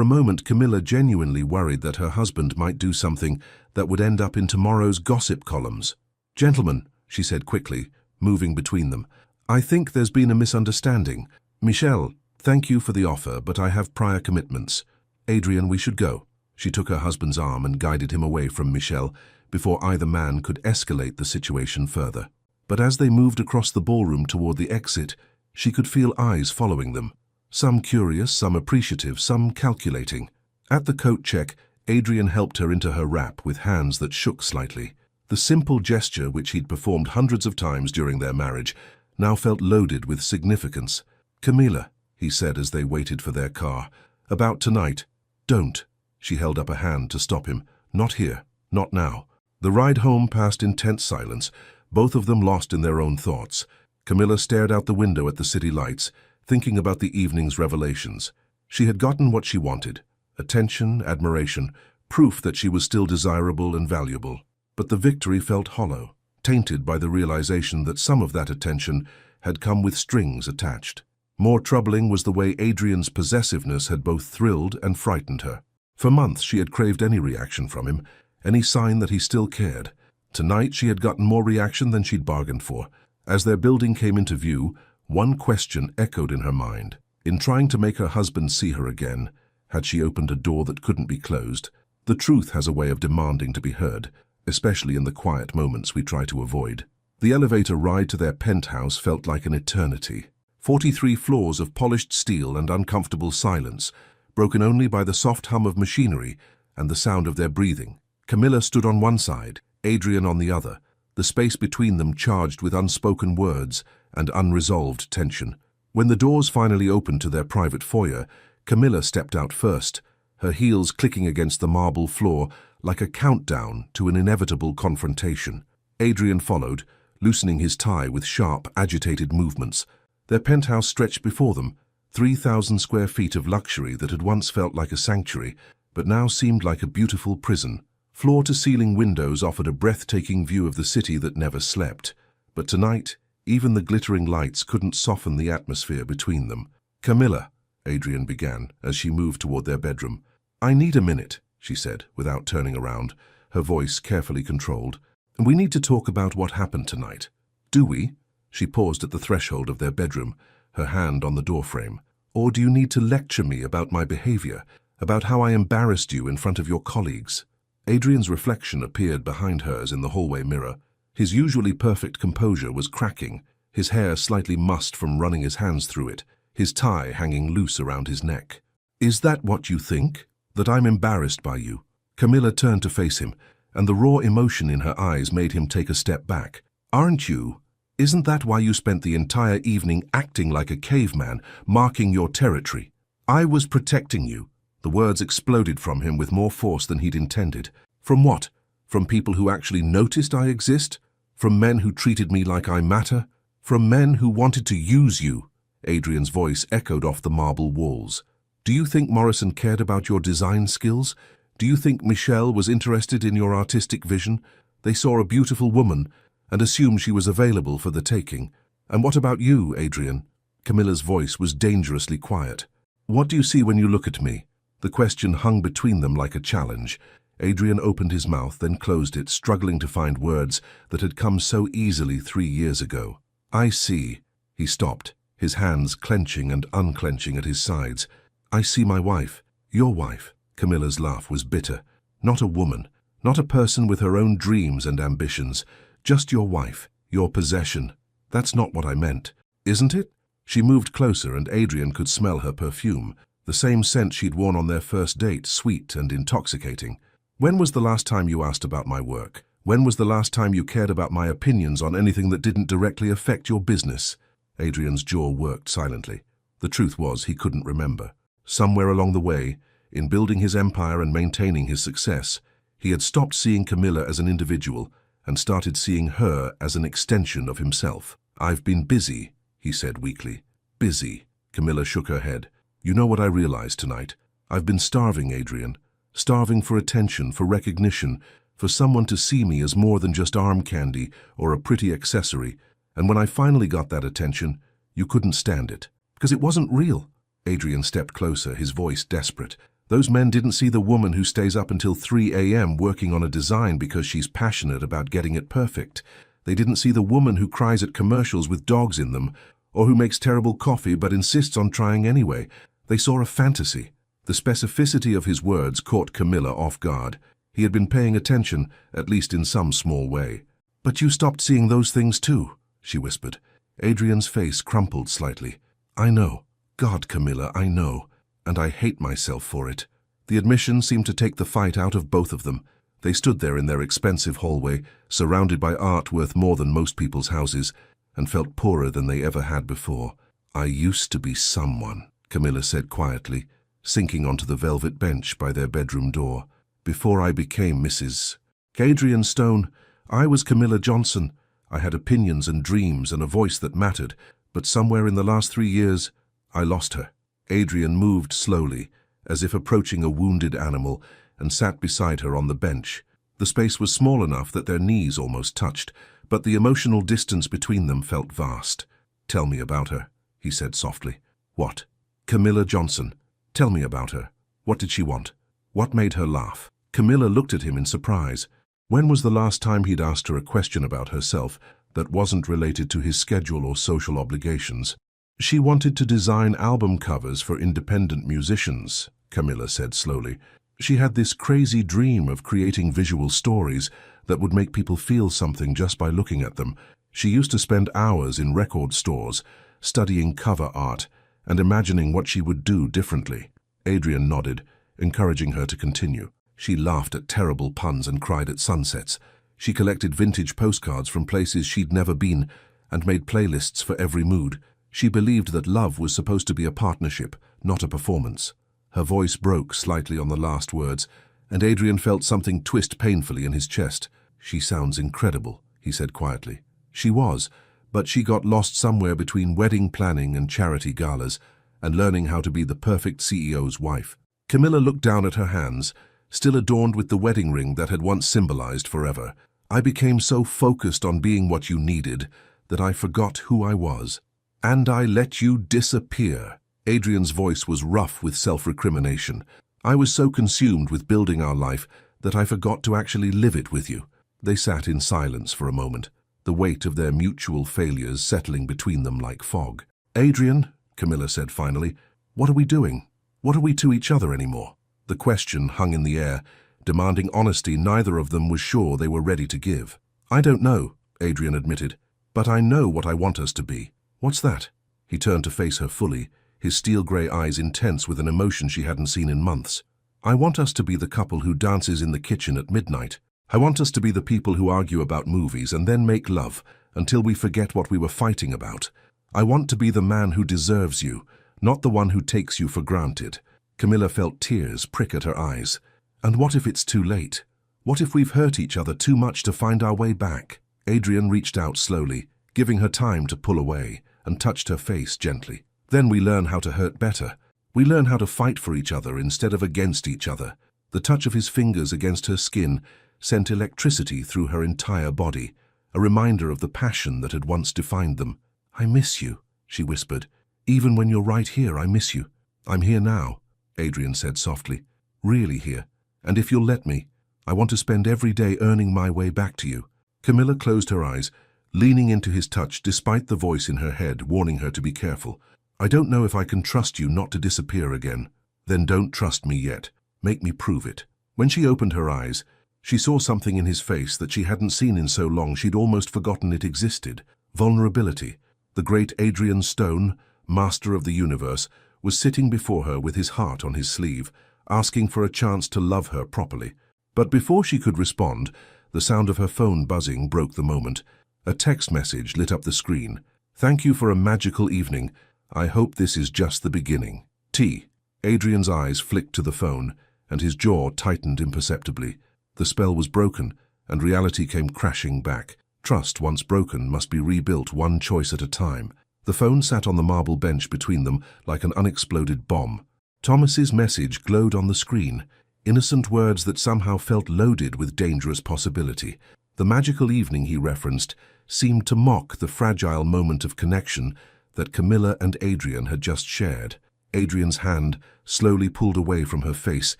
a moment Camilla genuinely worried that her husband might do something that would end up in tomorrow's gossip columns. "Gentlemen," she said quickly, moving between them, "I think there's been a misunderstanding. Michel, thank you for the offer, but I have prior commitments. Adrian, we should go." She took her husband's arm and guided him away from Michel before either man could escalate the situation further. But as they moved across the ballroom toward the exit, she could feel eyes following them. Some curious, some appreciative, some calculating. At the coat check, Adrian helped her into her wrap with hands that shook slightly. The simple gesture, which he'd performed hundreds of times during their marriage, now felt loaded with significance. "Camilla," he said as they waited for their car, "about tonight." "Don't." She held up a hand to stop him. "Not here. Not now." The ride home passed in tense silence, both of them lost in their own thoughts. Camilla stared out the window at the city lights, thinking about the evening's revelations. She had gotten what she wanted: attention, admiration, proof that she was still desirable and valuable. But the victory felt hollow, tainted by the realization that some of that attention had come with strings attached. More troubling was the way Adrian's possessiveness had both thrilled and frightened her. For months she had craved any reaction from him, any sign that he still cared. Tonight she had gotten more reaction than she'd bargained for. As their building came into view, one question echoed in her mind. In trying to make her husband see her again, had she opened a door that couldn't be closed? The truth has a way of demanding to be heard, especially in the quiet moments we try to avoid. The elevator ride to their penthouse felt like an eternity. 43 floors of polished steel and uncomfortable silence, broken only by the soft hum of machinery and the sound of their breathing. Camilla stood on one side, Adrian on the other, the space between them charged with unspoken words and unresolved tension. When the doors finally opened to their private foyer, Camilla stepped out first, her heels clicking against the marble floor like a countdown to an inevitable confrontation. Adrian followed, loosening his tie with sharp, agitated movements. Their penthouse stretched before them, 3,000 square feet of luxury that had once felt like a sanctuary, but now seemed like a beautiful prison. Floor-to-ceiling windows offered a breathtaking view of the city that never slept. But tonight, even the glittering lights couldn't soften the atmosphere between them. "Camilla," Adrian began as she moved toward their bedroom. "I need a minute," she said, without turning around, her voice carefully controlled. "We need to talk about what happened tonight." "Do we?" She paused at the threshold of their bedroom, her hand on the doorframe. "Or do you need to lecture me about my behavior, about how I embarrassed you in front of your colleagues?" Adrian's reflection appeared behind hers in the hallway mirror. His usually perfect composure was cracking, his hair slightly mussed from running his hands through it, his tie hanging loose around his neck. "Is that what you think? That I'm embarrassed by you?" Camilla turned to face him, and the raw emotion in her eyes made him take a step back. "Aren't you? Isn't that why you spent the entire evening acting like a caveman, marking your territory? I was protecting you." The words exploded from him with more force than he'd intended. "From what? From people who actually noticed I exist? From men who treated me like I matter? From men who wanted to use you?" Adrian's voice echoed off the marble walls. "Do you think Morrison cared about your design skills? Do you think Michelle was interested in your artistic vision? They saw a beautiful woman and assumed she was available for the taking. And what about you, Adrian?" Camilla's voice was dangerously quiet. "What do you see when you look at me?" The question hung between them like a challenge. Adrian opened his mouth, then closed it, struggling to find words that had come so easily 3 years ago. "I see." He stopped, his hands clenching and unclenching at his sides. "I see my wife. Your wife." Camilla's laugh was bitter. "Not a woman, not a person with her own dreams and ambitions. Just your wife, your possession. That's not what I meant. Isn't it?" She moved closer and Adrian could smell her perfume, the same scent she'd worn on their first date, sweet and intoxicating. "When was the last time you asked about my work? When was the last time you cared about my opinions on anything that didn't directly affect your business?" Adrian's jaw worked silently. The truth was he couldn't remember. Somewhere along the way, in building his empire and maintaining his success, he had stopped seeing Camilla as an individual and started seeing her as an extension of himself. "I've been busy," he said weakly. "Busy." Camilla shook her head. "You know what I realized tonight? I've been starving, Adrian. Starving for attention, for recognition, for someone to see me as more than just arm candy or a pretty accessory. And when I finally got that attention, you couldn't stand it. Because it wasn't real." Adrian stepped closer, his voice desperate. "Those men didn't see the woman who stays up until 3 a.m. working on a design because she's passionate about getting it perfect. They didn't see the woman who cries at commercials with dogs in them, or who makes terrible coffee but insists on trying anyway. They saw a fantasy." The specificity of his words caught Camilla off guard. He had been paying attention, at least in some small way. "But you stopped seeing those things too," she whispered. Adrian's face crumpled slightly. "I know. God, Camilla, I know. And I hate myself for it." The admission seemed to take the fight out of both of them. They stood there in their expensive hallway, surrounded by art worth more than most people's houses, and felt poorer than they ever had before. "I used to be someone," Camilla said quietly, sinking onto the velvet bench by their bedroom door. "Before I became Mrs. Adrian Stone, I was Camilla Johnson. I had opinions and dreams and a voice that mattered, but somewhere in the last 3 years, I lost her." Adrian moved slowly, as if approaching a wounded animal, and sat beside her on the bench. The space was small enough that their knees almost touched, but the emotional distance between them felt vast. "Tell me about her," he said softly. "What?" "Camilla Johnson. Tell me about her. What did she want? What made her laugh?" Camilla looked at him in surprise. When was the last time he'd asked her a question about herself that wasn't related to his schedule or social obligations? "She wanted to design album covers for independent musicians," Camilla said slowly. She had this crazy dream of creating visual stories that would make people feel something just by looking at them. She used to spend hours in record stores, studying cover art and imagining what she would do differently. Adrian nodded, encouraging her to continue. She laughed at terrible puns and cried at sunsets. She collected vintage postcards from places she'd never been and made playlists for every mood. She believed that love was supposed to be a partnership, not a performance. Her voice broke slightly on the last words, and Adrian felt something twist painfully in his chest. "She sounds incredible," he said quietly. She was, but she got lost somewhere between wedding planning and charity galas and learning how to be the perfect CEO's wife. Camilla looked down at her hands, still adorned with the wedding ring that had once symbolized forever. "I became so focused on being what you needed that I forgot who I was. And I let you disappear." Adrian's voice was rough with self-recrimination. "I was so consumed with building our life that I forgot to actually live it with you." They sat in silence for a moment, the weight of their mutual failures settling between them like fog. "Adrian," Camilla said finally, "what are we doing? What are we to each other anymore?" The question hung in the air, demanding honesty neither of them was sure they were ready to give. "I don't know," Adrian admitted, "but I know what I want us to be." "What's that?" He turned to face her fully, his steel-grey eyes intense with an emotion she hadn't seen in months. "I want us to be the couple who dances in the kitchen at midnight. I want us to be the people who argue about movies and then make love until we forget what we were fighting about. I want to be the man who deserves you, not the one who takes you for granted." Camilla felt tears prick at her eyes. "And what if it's too late? What if we've hurt each other too much to find our way back?" Adrian reached out slowly, giving her time to pull away, and touched her face gently. "Then we learn how to hurt better. We learn how to fight for each other instead of against each other." The touch of his fingers against her skin sent electricity through her entire body, a reminder of the passion that had once defined them. "I miss you," she whispered. "Even when you're right here, I miss you." "I'm here now," Adrian said softly. "Really here. And if you'll let me, I want to spend every day earning my way back to you." Camilla closed her eyes, leaning into his touch despite the voice in her head warning her to be careful. "I don't know if I can trust you not to disappear again." "Then don't trust me yet. Make me prove it." When she opened her eyes, she saw something in his face that she hadn't seen in so long she'd almost forgotten it existed. Vulnerability. The great Adrian Stone, master of the universe, was sitting before her with his heart on his sleeve, asking for a chance to love her properly. But before she could respond, the sound of her phone buzzing broke the moment. A text message lit up the screen. "Thank you for a magical evening. I hope this is just the beginning. T." Adrian's eyes flicked to the phone, and his jaw tightened imperceptibly. The spell was broken, and reality came crashing back. Trust, once broken, must be rebuilt one choice at a time. The phone sat on the marble bench between them like an unexploded bomb. Thomas's message glowed on the screen, innocent words that somehow felt loaded with dangerous possibility. The magical evening he referenced seemed to mock the fragile moment of connection that Camilla and Adrian had just shared. Adrian's hand slowly pulled away from her face,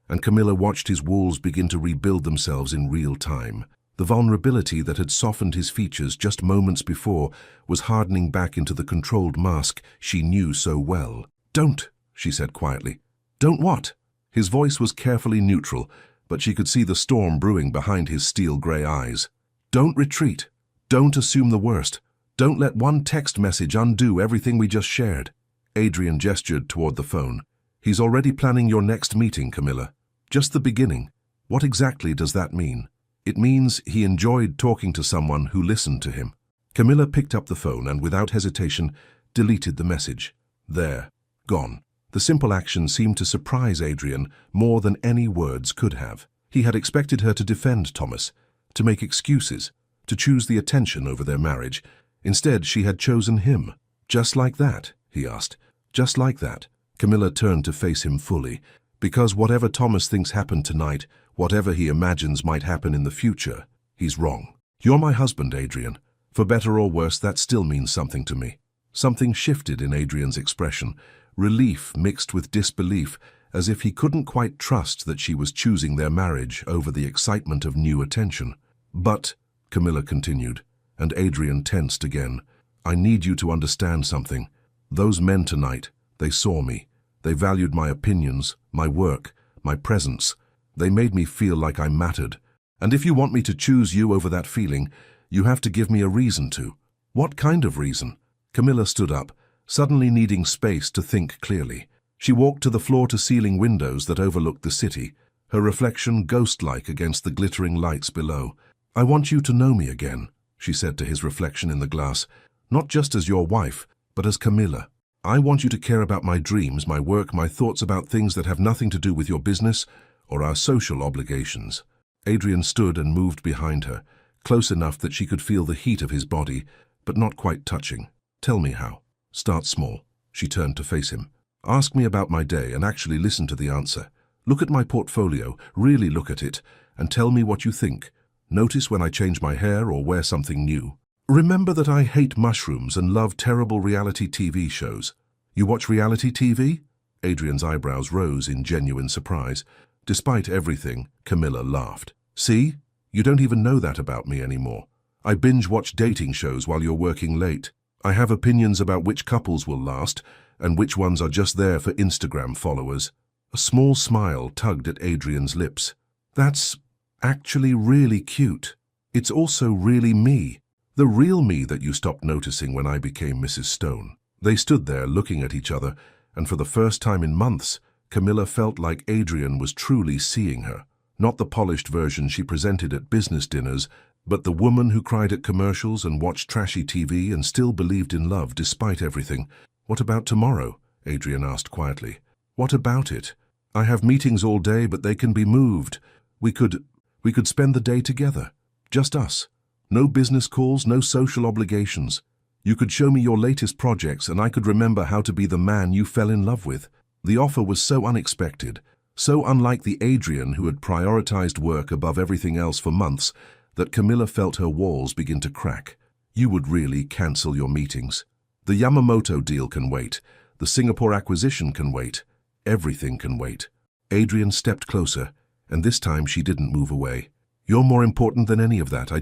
and Camilla watched his walls begin to rebuild themselves in real time. The vulnerability that had softened his features just moments before was hardening back into the controlled mask she knew so well. "Don't," she said quietly. "Don't what?" His voice was carefully neutral, but she could see the storm brewing behind his steel-grey eyes. "Don't retreat. Don't assume the worst. Don't let one text message undo everything we just shared." Adrian gestured toward the phone. "He's already planning your next meeting, Camilla. Just the beginning. What exactly does that mean?" "It means he enjoyed talking to someone who listened to him." Camilla picked up the phone and, without hesitation, deleted the message. There. Gone. The simple action seemed to surprise Adrian more than any words could have. He had expected her to defend Thomas, to make excuses, to choose the attention over their marriage. Instead, she had chosen him. "Just like that?" he asked. "Just like that?" Camilla turned to face him fully. "Because whatever Thomas thinks happened tonight, whatever he imagines might happen in the future, he's wrong. You're my husband, Adrian. For better or worse, that still means something to me." Something shifted in Adrian's expression, relief mixed with disbelief, as if he couldn't quite trust that she was choosing their marriage over the excitement of new attention. "But," Camilla continued, and Adrian tensed again, "I need you to understand something. Those men tonight, they saw me. They valued my opinions, my work, my presence. They made me feel like I mattered. And if you want me to choose you over that feeling, you have to give me a reason to. What kind of reason? Camilla stood up, suddenly needing space to think clearly. She walked to the floor-to-ceiling windows that overlooked the city, her reflection ghost-like against the glittering lights below. I want you to know me again, she said to his reflection in the glass, not just as your wife, but as Camilla. I want you to care about my dreams, my work, my thoughts about things that have nothing to do with your business or our social obligations. Adrian stood and moved behind her, close enough that she could feel the heat of his body, but not quite touching. Tell me how. Start small. She turned to face him. Ask me about my day and actually listen to the answer. Look at my portfolio, really look at it, and tell me what you think. Notice when I change my hair or wear something new. Remember that I hate mushrooms and love terrible reality TV shows. You watch reality TV? Adrian's eyebrows rose in genuine surprise. Despite everything, Camilla laughed. See? You don't even know that about me anymore. I binge-watch dating shows while you're working late. I have opinions about which couples will last and which ones are just there for Instagram followers. A small smile tugged at Adrian's lips. That's actually really cute. It's also really me. The real me that you stopped noticing when I became Mrs. Stone. They stood there looking at each other, and for the first time in months, Camilla felt like Adrian was truly seeing her. Not the polished version she presented at business dinners, but the woman who cried at commercials and watched trashy TV and still believed in love despite everything. What about tomorrow? Adrian asked quietly. What about it? I have meetings all day, but they can be moved. We could spend the day together. Just us. No business calls, no social obligations. You could show me your latest projects and I could remember how to be the man you fell in love with. The offer was so unexpected, so unlike the Adrian who had prioritized work above everything else for months, that Camilla felt her walls begin to crack. You would really cancel your meetings. The Yamamoto deal can wait. The Singapore acquisition can wait. Everything can wait. Adrian stepped closer, and this time she didn't move away. You're more important than any of that.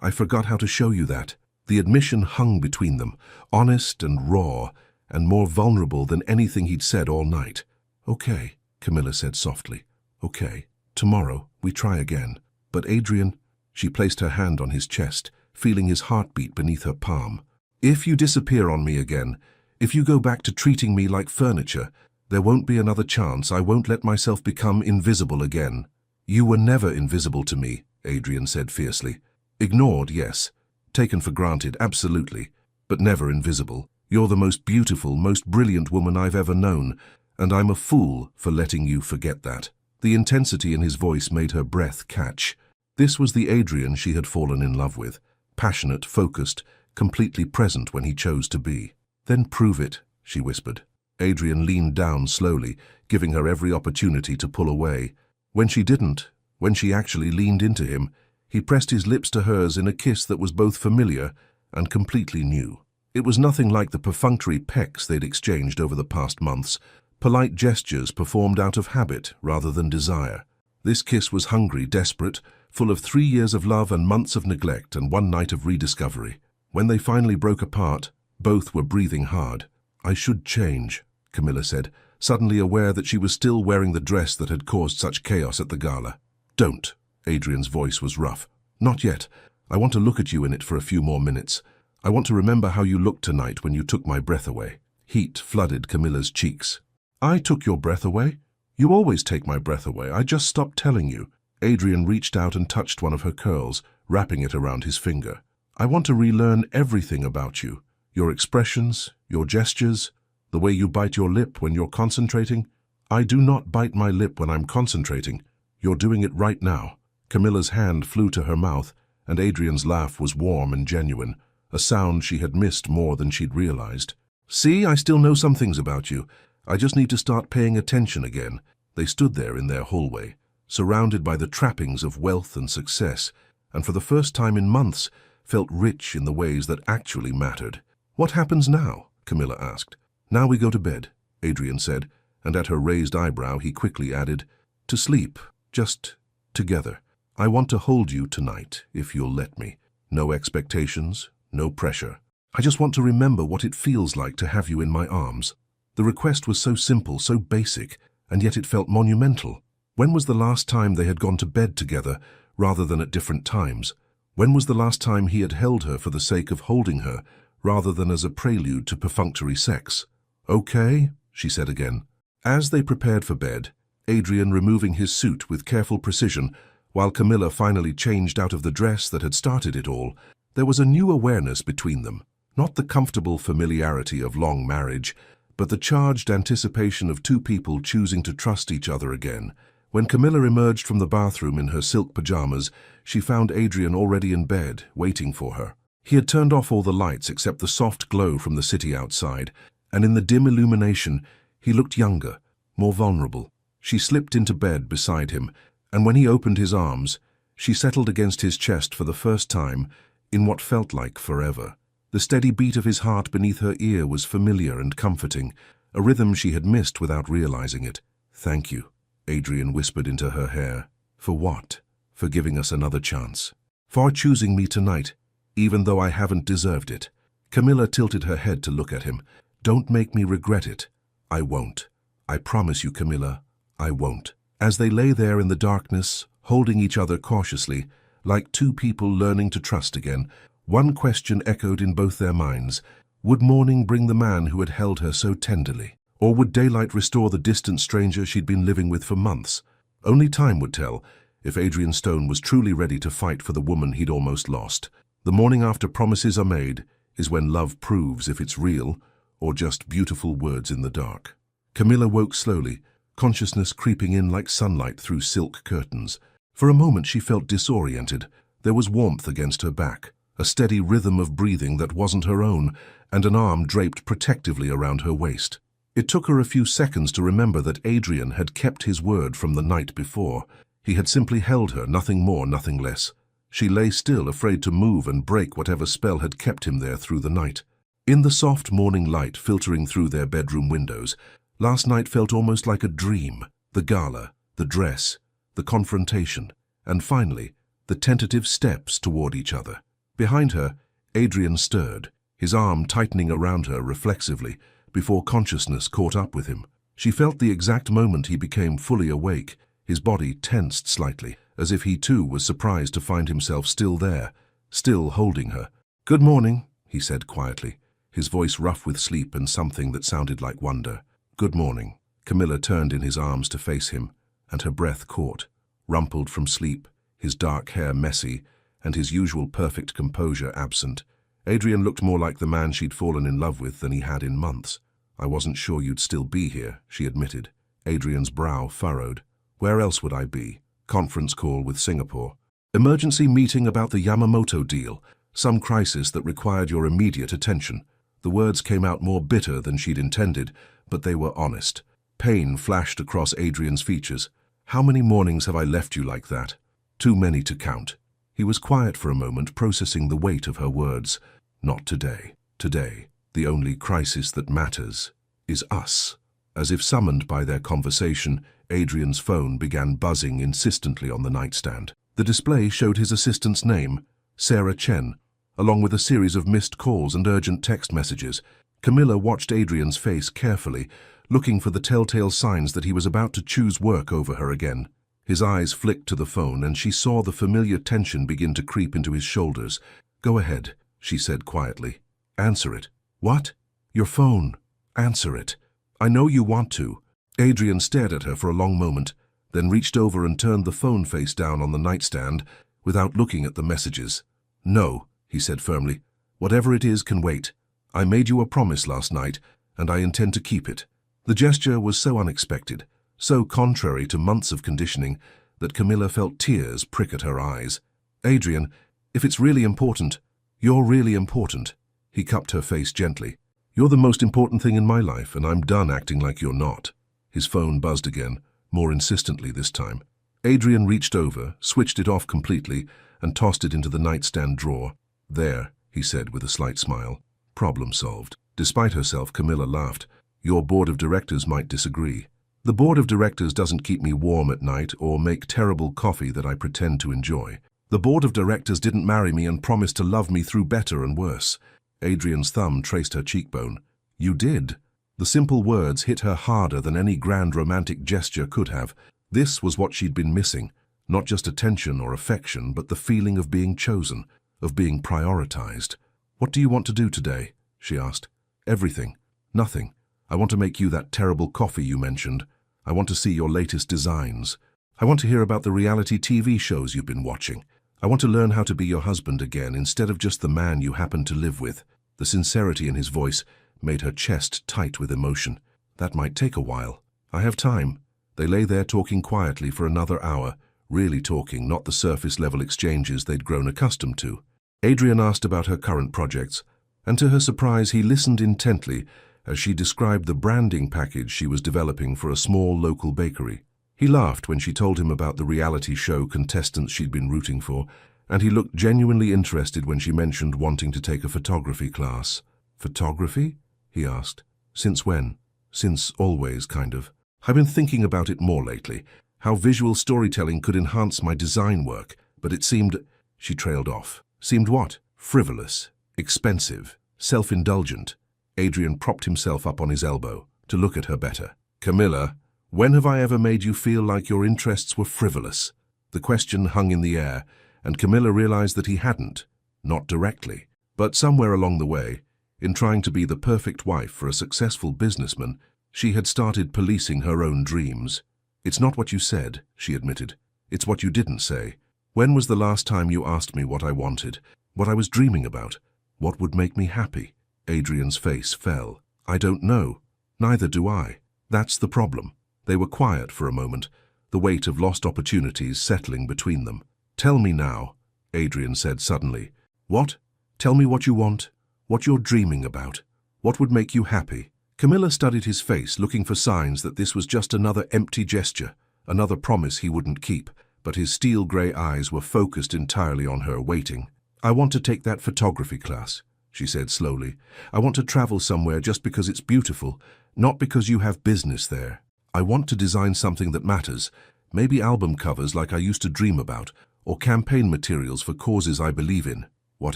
I forgot how to show you that. The admission hung between them, honest and raw, and more vulnerable than anything he'd said all night. Okay, Camilla said softly. Okay, tomorrow we try again. But Adrian, she placed her hand on his chest, feeling his heartbeat beneath her palm. If you disappear on me again, if you go back to treating me like furniture, there won't be another chance. I won't let myself become invisible again. You were never invisible to me, Adrian said fiercely. Ignored, yes. Taken for granted, absolutely. But never invisible. You're the most beautiful, most brilliant woman I've ever known, and I'm a fool for letting you forget that. The intensity in his voice made her breath catch. This was the Adrian she had fallen in love with. Passionate, focused, completely present when he chose to be. Then prove it, she whispered. Adrian leaned down slowly, giving her every opportunity to pull away. When she didn't, when she actually leaned into him, he pressed his lips to hers in a kiss that was both familiar and completely new. It was nothing like the perfunctory pecks they'd exchanged over the past months, polite gestures performed out of habit rather than desire. This kiss was hungry, desperate, full of 3 years of love and months of neglect and 1 night of rediscovery. When they finally broke apart, both were breathing hard. I should change, Camilla said, suddenly aware that she was still wearing the dress that had caused such chaos at the gala. Don't. Adrian's voice was rough. Not yet. I want to look at you in it for a few more minutes. I want to remember how you looked tonight when you took my breath away. Heat flooded Camilla's cheeks. I took your breath away? You always take my breath away. I just stopped telling you. Adrian reached out and touched one of her curls, wrapping it around his finger. I want to relearn everything about you. Your expressions, your gestures, the way you bite your lip when you're concentrating. I do not bite my lip when I'm concentrating. You're doing it right now. Camilla's hand flew to her mouth, and Adrian's laugh was warm and genuine, a sound she had missed more than she'd realized. See, I still know some things about you. I just need to start paying attention again. They stood there in their hallway, surrounded by the trappings of wealth and success, and for the first time in months felt rich in the ways that actually mattered. What happens now? Camilla asked. Now we go to bed, Adrian said, and at her raised eyebrow he quickly added, to sleep, just together. I want to hold you tonight, if you'll let me. No expectations, no pressure. I just want to remember what it feels like to have you in my arms. The request was so simple, so basic, and yet it felt monumental. When was the last time they had gone to bed together rather than at different times? When was the last time he had held her for the sake of holding her rather than as a prelude to perfunctory sex? "Okay," she said again. As they prepared for bed, Adrian removing his suit with careful precision, while Camilla finally changed out of the dress that had started it all, there was a new awareness between them. Not the comfortable familiarity of long marriage, but the charged anticipation of two people choosing to trust each other again. When Camilla emerged from the bathroom in her silk pajamas, she found Adrian already in bed, waiting for her. He had turned off all the lights except the soft glow from the city outside, and in the dim illumination, he looked younger, more vulnerable. She slipped into bed beside him, and when he opened his arms, she settled against his chest for the first time in what felt like forever. The steady beat of his heart beneath her ear was familiar and comforting, a rhythm she had missed without realizing it. "Thank you," Adrian whispered into her hair. "For what?" "For giving us another chance. For choosing me tonight, even though I haven't deserved it." Camilla tilted her head to look at him. "Don't make me regret it." "I won't. I promise you, Camilla, I won't." As they lay there in the darkness, holding each other cautiously, like two people learning to trust again, one question echoed in both their minds. Would morning bring the man who had held her so tenderly? Or would daylight restore the distant stranger she'd been living with for months? Only time would tell if Adrian Stone was truly ready to fight for the woman he'd almost lost. The morning after promises are made is when love proves if it's real or just beautiful words in the dark. Camilla woke slowly, consciousness creeping in like sunlight through silk curtains. For a moment she felt disoriented. There was warmth against her back, a steady rhythm of breathing that wasn't her own, and an arm draped protectively around her waist. It took her a few seconds to remember that Adrian had kept his word from the night before. He had simply held her, nothing more, nothing less. She lay still, afraid to move and break whatever spell had kept him there through the night. In the soft morning light filtering through their bedroom windows, last night felt almost like a dream. The gala, the dress, the confrontation, and finally, the tentative steps toward each other. Behind her, Adrian stirred, his arm tightening around her reflexively, before consciousness caught up with him. She felt the exact moment he became fully awake, his body tensed slightly, as if he too was surprised to find himself still there, still holding her. "Good morning," he said quietly, his voice rough with sleep and something that sounded like wonder. "Good morning." Camilla turned in his arms to face him, and her breath caught. Rumpled from sleep, his dark hair messy, and his usual perfect composure absent, Adrian looked more like the man she'd fallen in love with than he had in months. "I wasn't sure you'd still be here," she admitted. Adrian's brow furrowed. "Where else would I be? Conference call with Singapore. Emergency meeting about the Yamamoto deal. Some crisis that required your immediate attention." The words came out more bitter than she'd intended, but they were honest. Pain flashed across Adrian's features. "How many mornings have I left you like that?" "Too many to count." He was quiet for a moment, processing the weight of her words. "Not today. Today, the only crisis that matters is us." As if summoned by their conversation, Adrian's phone began buzzing insistently on the nightstand. The display showed his assistant's name, Sarah Chen, along with a series of missed calls and urgent text messages. Camilla watched Adrian's face carefully, looking for the telltale signs that he was about to choose work over her again. His eyes flicked to the phone, and she saw the familiar tension begin to creep into his shoulders. "Go ahead," she said quietly. "Answer it." "What?" "Your phone. Answer it. I know you want to." Adrian stared at her for a long moment, then reached over and turned the phone face down on the nightstand without looking at the messages. "No," he said firmly. "Whatever it is can wait. I made you a promise last night, and I intend to keep it." The gesture was so unexpected, so contrary to months of conditioning, that Camilla felt tears prick at her eyes. "Adrian, if it's really important, you're really important." He cupped her face gently. "You're the most important thing in my life, and I'm done acting like you're not." His phone buzzed again, more insistently this time. Adrian reached over, switched it off completely, and tossed it into the nightstand drawer. "There," he said with a slight smile. "Problem solved." Despite herself, Camilla laughed. "Your board of directors might disagree." "The board of directors doesn't keep me warm at night or make terrible coffee that I pretend to enjoy. The board of directors didn't marry me and promise to love me through better and worse." Adrian's thumb traced her cheekbone. "You did." The simple words hit her harder than any grand romantic gesture could have. This was what she'd been missing, not just attention or affection, but the feeling of being chosen, of being prioritized. "What do you want to do today?" she asked. "Everything. Nothing. I want to make you that terrible coffee you mentioned. I want to see your latest designs. I want to hear about the reality TV shows you've been watching. I want to learn how to be your husband again instead of just the man you happen to live with." The sincerity in his voice made her chest tight with emotion. "That might take a while. I have time." They lay there talking quietly for another hour, really talking, not the surface-level exchanges they'd grown accustomed to. Adrian asked about her current projects, and to her surprise he listened intently as she described the branding package she was developing for a small local bakery. He laughed when she told him about the reality show contestants she'd been rooting for, and he looked genuinely interested when she mentioned wanting to take a photography class. "Photography?" he asked. "Since when?" "Since always, kind of. I've been thinking about it more lately, how visual storytelling could enhance my design work, but it seemed—" She trailed off. "Seemed what?" "Frivolous, expensive, self-indulgent." Adrian propped himself up on his elbow to look at her better. "Camilla, when have I ever made you feel like your interests were frivolous?" The question hung in the air, and Camilla realized that he hadn't. Not directly, but somewhere along the way, in trying to be the perfect wife for a successful businessman, she had started policing her own dreams. "It's not what you said," she admitted. "It's what you didn't say. When was the last time you asked me what I wanted, what I was dreaming about, what would make me happy?" Adrian's face fell. "I don't know. Neither do I. That's the problem." They were quiet for a moment, the weight of lost opportunities settling between them. "Tell me now," Adrian said suddenly. "What? Tell me what you want, what you're dreaming about, what would make you happy." Camilla studied his face, looking for signs that this was just another empty gesture, another promise he wouldn't keep, but his steel-grey eyes were focused entirely on her, waiting. "I want to take that photography class," she said slowly. "I want to travel somewhere just because it's beautiful, not because you have business there. I want to design something that matters, maybe album covers like I used to dream about, or campaign materials for causes I believe in. What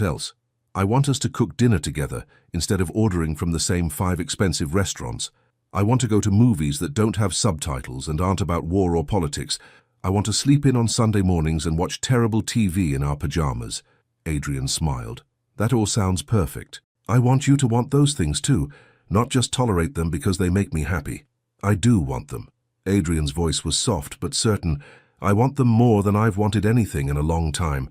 else? I want us to cook dinner together instead of ordering from the same 5 expensive restaurants. I want to go to movies that don't have subtitles and aren't about war or politics. I want to sleep in on Sunday mornings and watch terrible TV in our pajamas." Adrian smiled. "That all sounds perfect. I want you to want those things too, not just tolerate them because they make me happy. I do want them." Adrian's voice was soft but certain. "I want them more than I've wanted anything in a long time.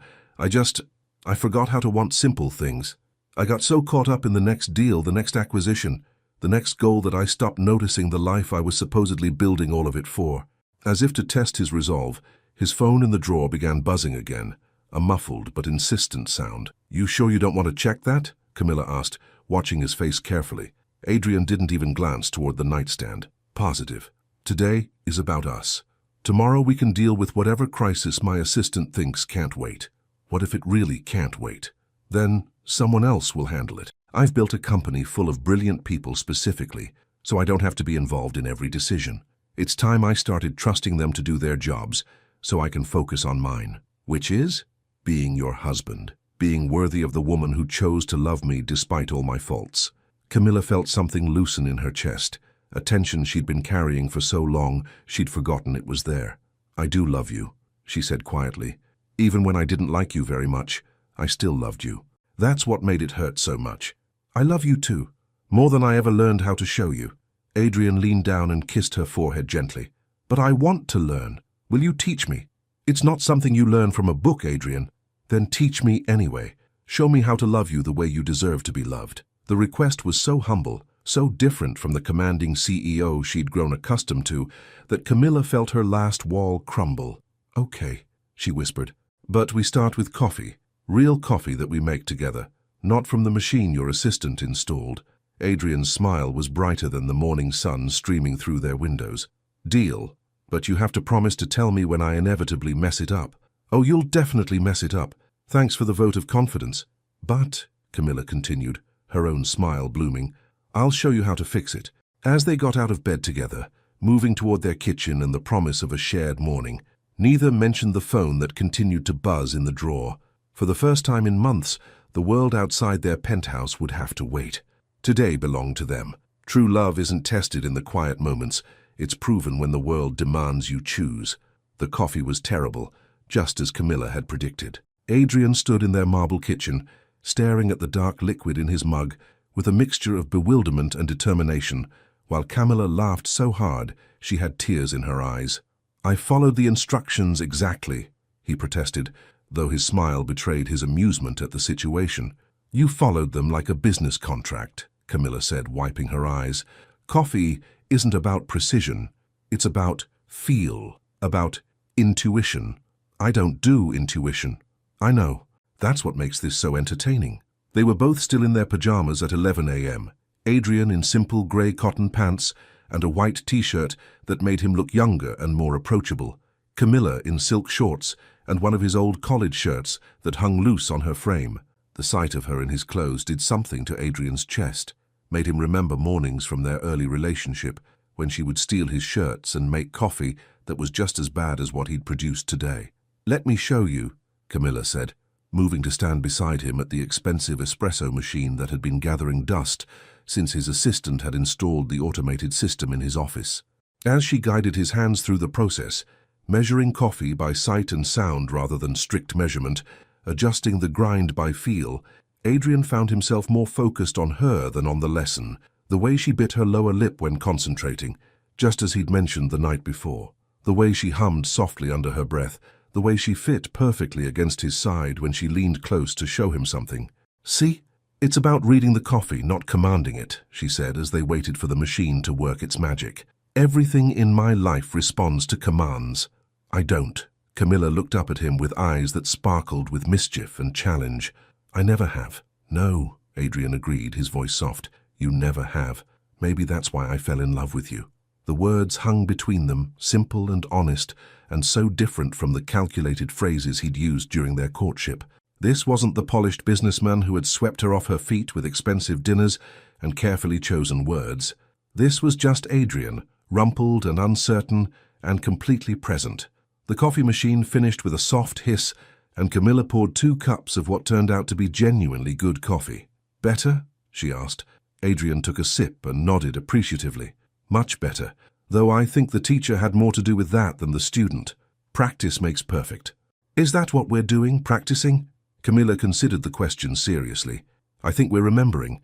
I forgot how to want simple things. I got so caught up in the next deal, the next acquisition, the next goal that I stopped noticing the life I was supposedly building all of it for." As if to test his resolve, his phone in the drawer began buzzing again, a muffled but insistent sound. "You sure you don't want to check that?" Camilla asked, watching his face carefully. Adrian didn't even glance toward the nightstand. "Positive. Today is about us. Tomorrow we can deal with whatever crisis my assistant thinks can't wait. What if it really can't wait? Then someone else will handle it. I've built a company full of brilliant people specifically, so I don't have to be involved in every decision. It's time I started trusting them to do their jobs, so I can focus on mine, which is being your husband, being worthy of the woman who chose to love me despite all my faults." Camilla felt something loosen in her chest, a tension she'd been carrying for so long she'd forgotten it was there. "I do love you," she said quietly. "Even when I didn't like you very much, I still loved you. That's what made it hurt so much. I love you too, more than I ever learned how to show you." Adrian leaned down and kissed her forehead gently. "But I want to learn. Will you teach me?" "It's not something you learn from a book, Adrian." "Then teach me anyway. Show me how to love you the way you deserve to be loved." The request was so humble, so different from the commanding CEO she'd grown accustomed to, that Camilla felt her last wall crumble. "Okay," she whispered. "But we start with coffee. Real coffee that we make together, not from the machine your assistant installed." Adrian's smile was brighter than the morning sun streaming through their windows. "Deal, but you have to promise to tell me when I inevitably mess it up." "Oh, you'll definitely mess it up. Thanks for the vote of confidence." "But," Camilla continued, her own smile blooming, "I'll show you how to fix it." As they got out of bed together, moving toward their kitchen and the promise of a shared morning, neither mentioned the phone that continued to buzz in the drawer. For the first time in months, the world outside their penthouse would have to wait. Today belonged to them. True love isn't tested in the quiet moments. It's proven when the world demands you choose. The coffee was terrible, just as Camilla had predicted. Adrian stood in their marble kitchen, staring at the dark liquid in his mug with a mixture of bewilderment and determination, while Camilla laughed so hard she had tears in her eyes. "I followed the instructions exactly," he protested, though his smile betrayed his amusement at the situation. "You followed them like a business contract," Camilla said, wiping her eyes. "Coffee isn't about precision. It's about feel, about intuition. I don't do intuition." "I know. That's what makes this so entertaining." They were both still in their pajamas at 11 a.m., Adrian in simple grey cotton pants and a white t-shirt that made him look younger and more approachable, Camilla in silk shorts and one of his old college shirts that hung loose on her frame. The sight of her in his clothes did something to Adrian's chest, made him remember mornings from their early relationship when she would steal his shirts and make coffee that was just as bad as what he'd produced today. "Let me show you," Camilla said, moving to stand beside him at the expensive espresso machine that had been gathering dust since his assistant had installed the automated system in his office. As she guided his hands through the process, measuring coffee by sight and sound rather than strict measurement, adjusting the grind by feel, Adrian found himself more focused on her than on the lesson, the way she bit her lower lip when concentrating, just as he'd mentioned the night before, the way she hummed softly under her breath, the way she fit perfectly against his side when she leaned close to show him something. "See? It's about reading the coffee, not commanding it," she said as they waited for the machine to work its magic. "Everything in my life responds to commands. I don't." Camilla looked up at him with eyes that sparkled with mischief and challenge. "I never have." "No," Adrian agreed, his voice soft. "You never have. Maybe that's why I fell in love with you." The words hung between them, simple and honest, and so different from the calculated phrases he'd used during their courtship. This wasn't the polished businessman who had swept her off her feet with expensive dinners and carefully chosen words. This was just Adrian, rumpled and uncertain and completely present. The coffee machine finished with a soft hiss, and Camilla poured 2 cups of what turned out to be genuinely good coffee. "Better?" she asked. Adrian took a sip and nodded appreciatively. "Much better, though I think the teacher had more to do with that than the student. Practice makes perfect." "Is that what we're doing, practicing?" Camilla considered the question seriously. "I think we're remembering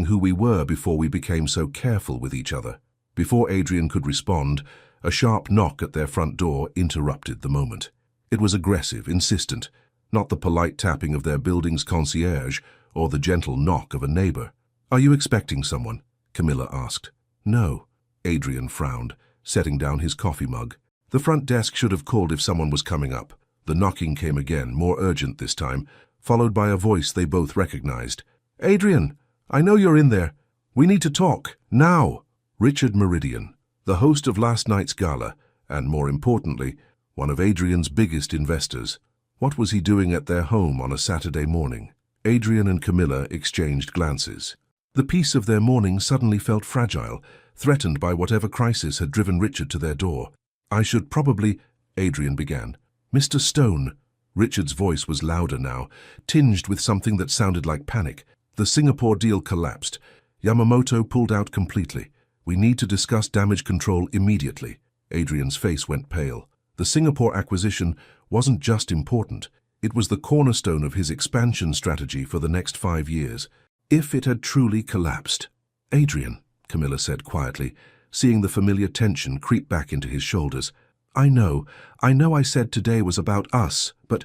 who we were before we became so careful with each other." Before Adrian could respond, a sharp knock at their front door interrupted the moment. It was aggressive, insistent, not the polite tapping of their building's concierge or the gentle knock of a neighbor. "Are you expecting someone?" Camilla asked. "No," Adrian frowned, setting down his coffee mug. "The front desk should have called if someone was coming up." The knocking came again, more urgent this time, followed by a voice they both recognized. "Adrian, I know you're in there. We need to talk, now." Richard Meridian, the host of last night's gala, and more importantly, one of Adrian's biggest investors. What was he doing at their home on a Saturday morning? Adrian and Camilla exchanged glances. The peace of their morning suddenly felt fragile, threatened by whatever crisis had driven Richard to their door. "I should probably," Adrian began. "Mr. Stone." Richard's voice was louder now, tinged with something that sounded like panic. "The Singapore deal collapsed. Yamamoto pulled out completely. We need to discuss damage control immediately." Adrian's face went pale. The Singapore acquisition wasn't just important. It was the cornerstone of his expansion strategy for the next 5 years. If it had truly collapsed. "Adrian," Camilla said quietly, seeing the familiar tension creep back into his shoulders. I know I said today was about us, but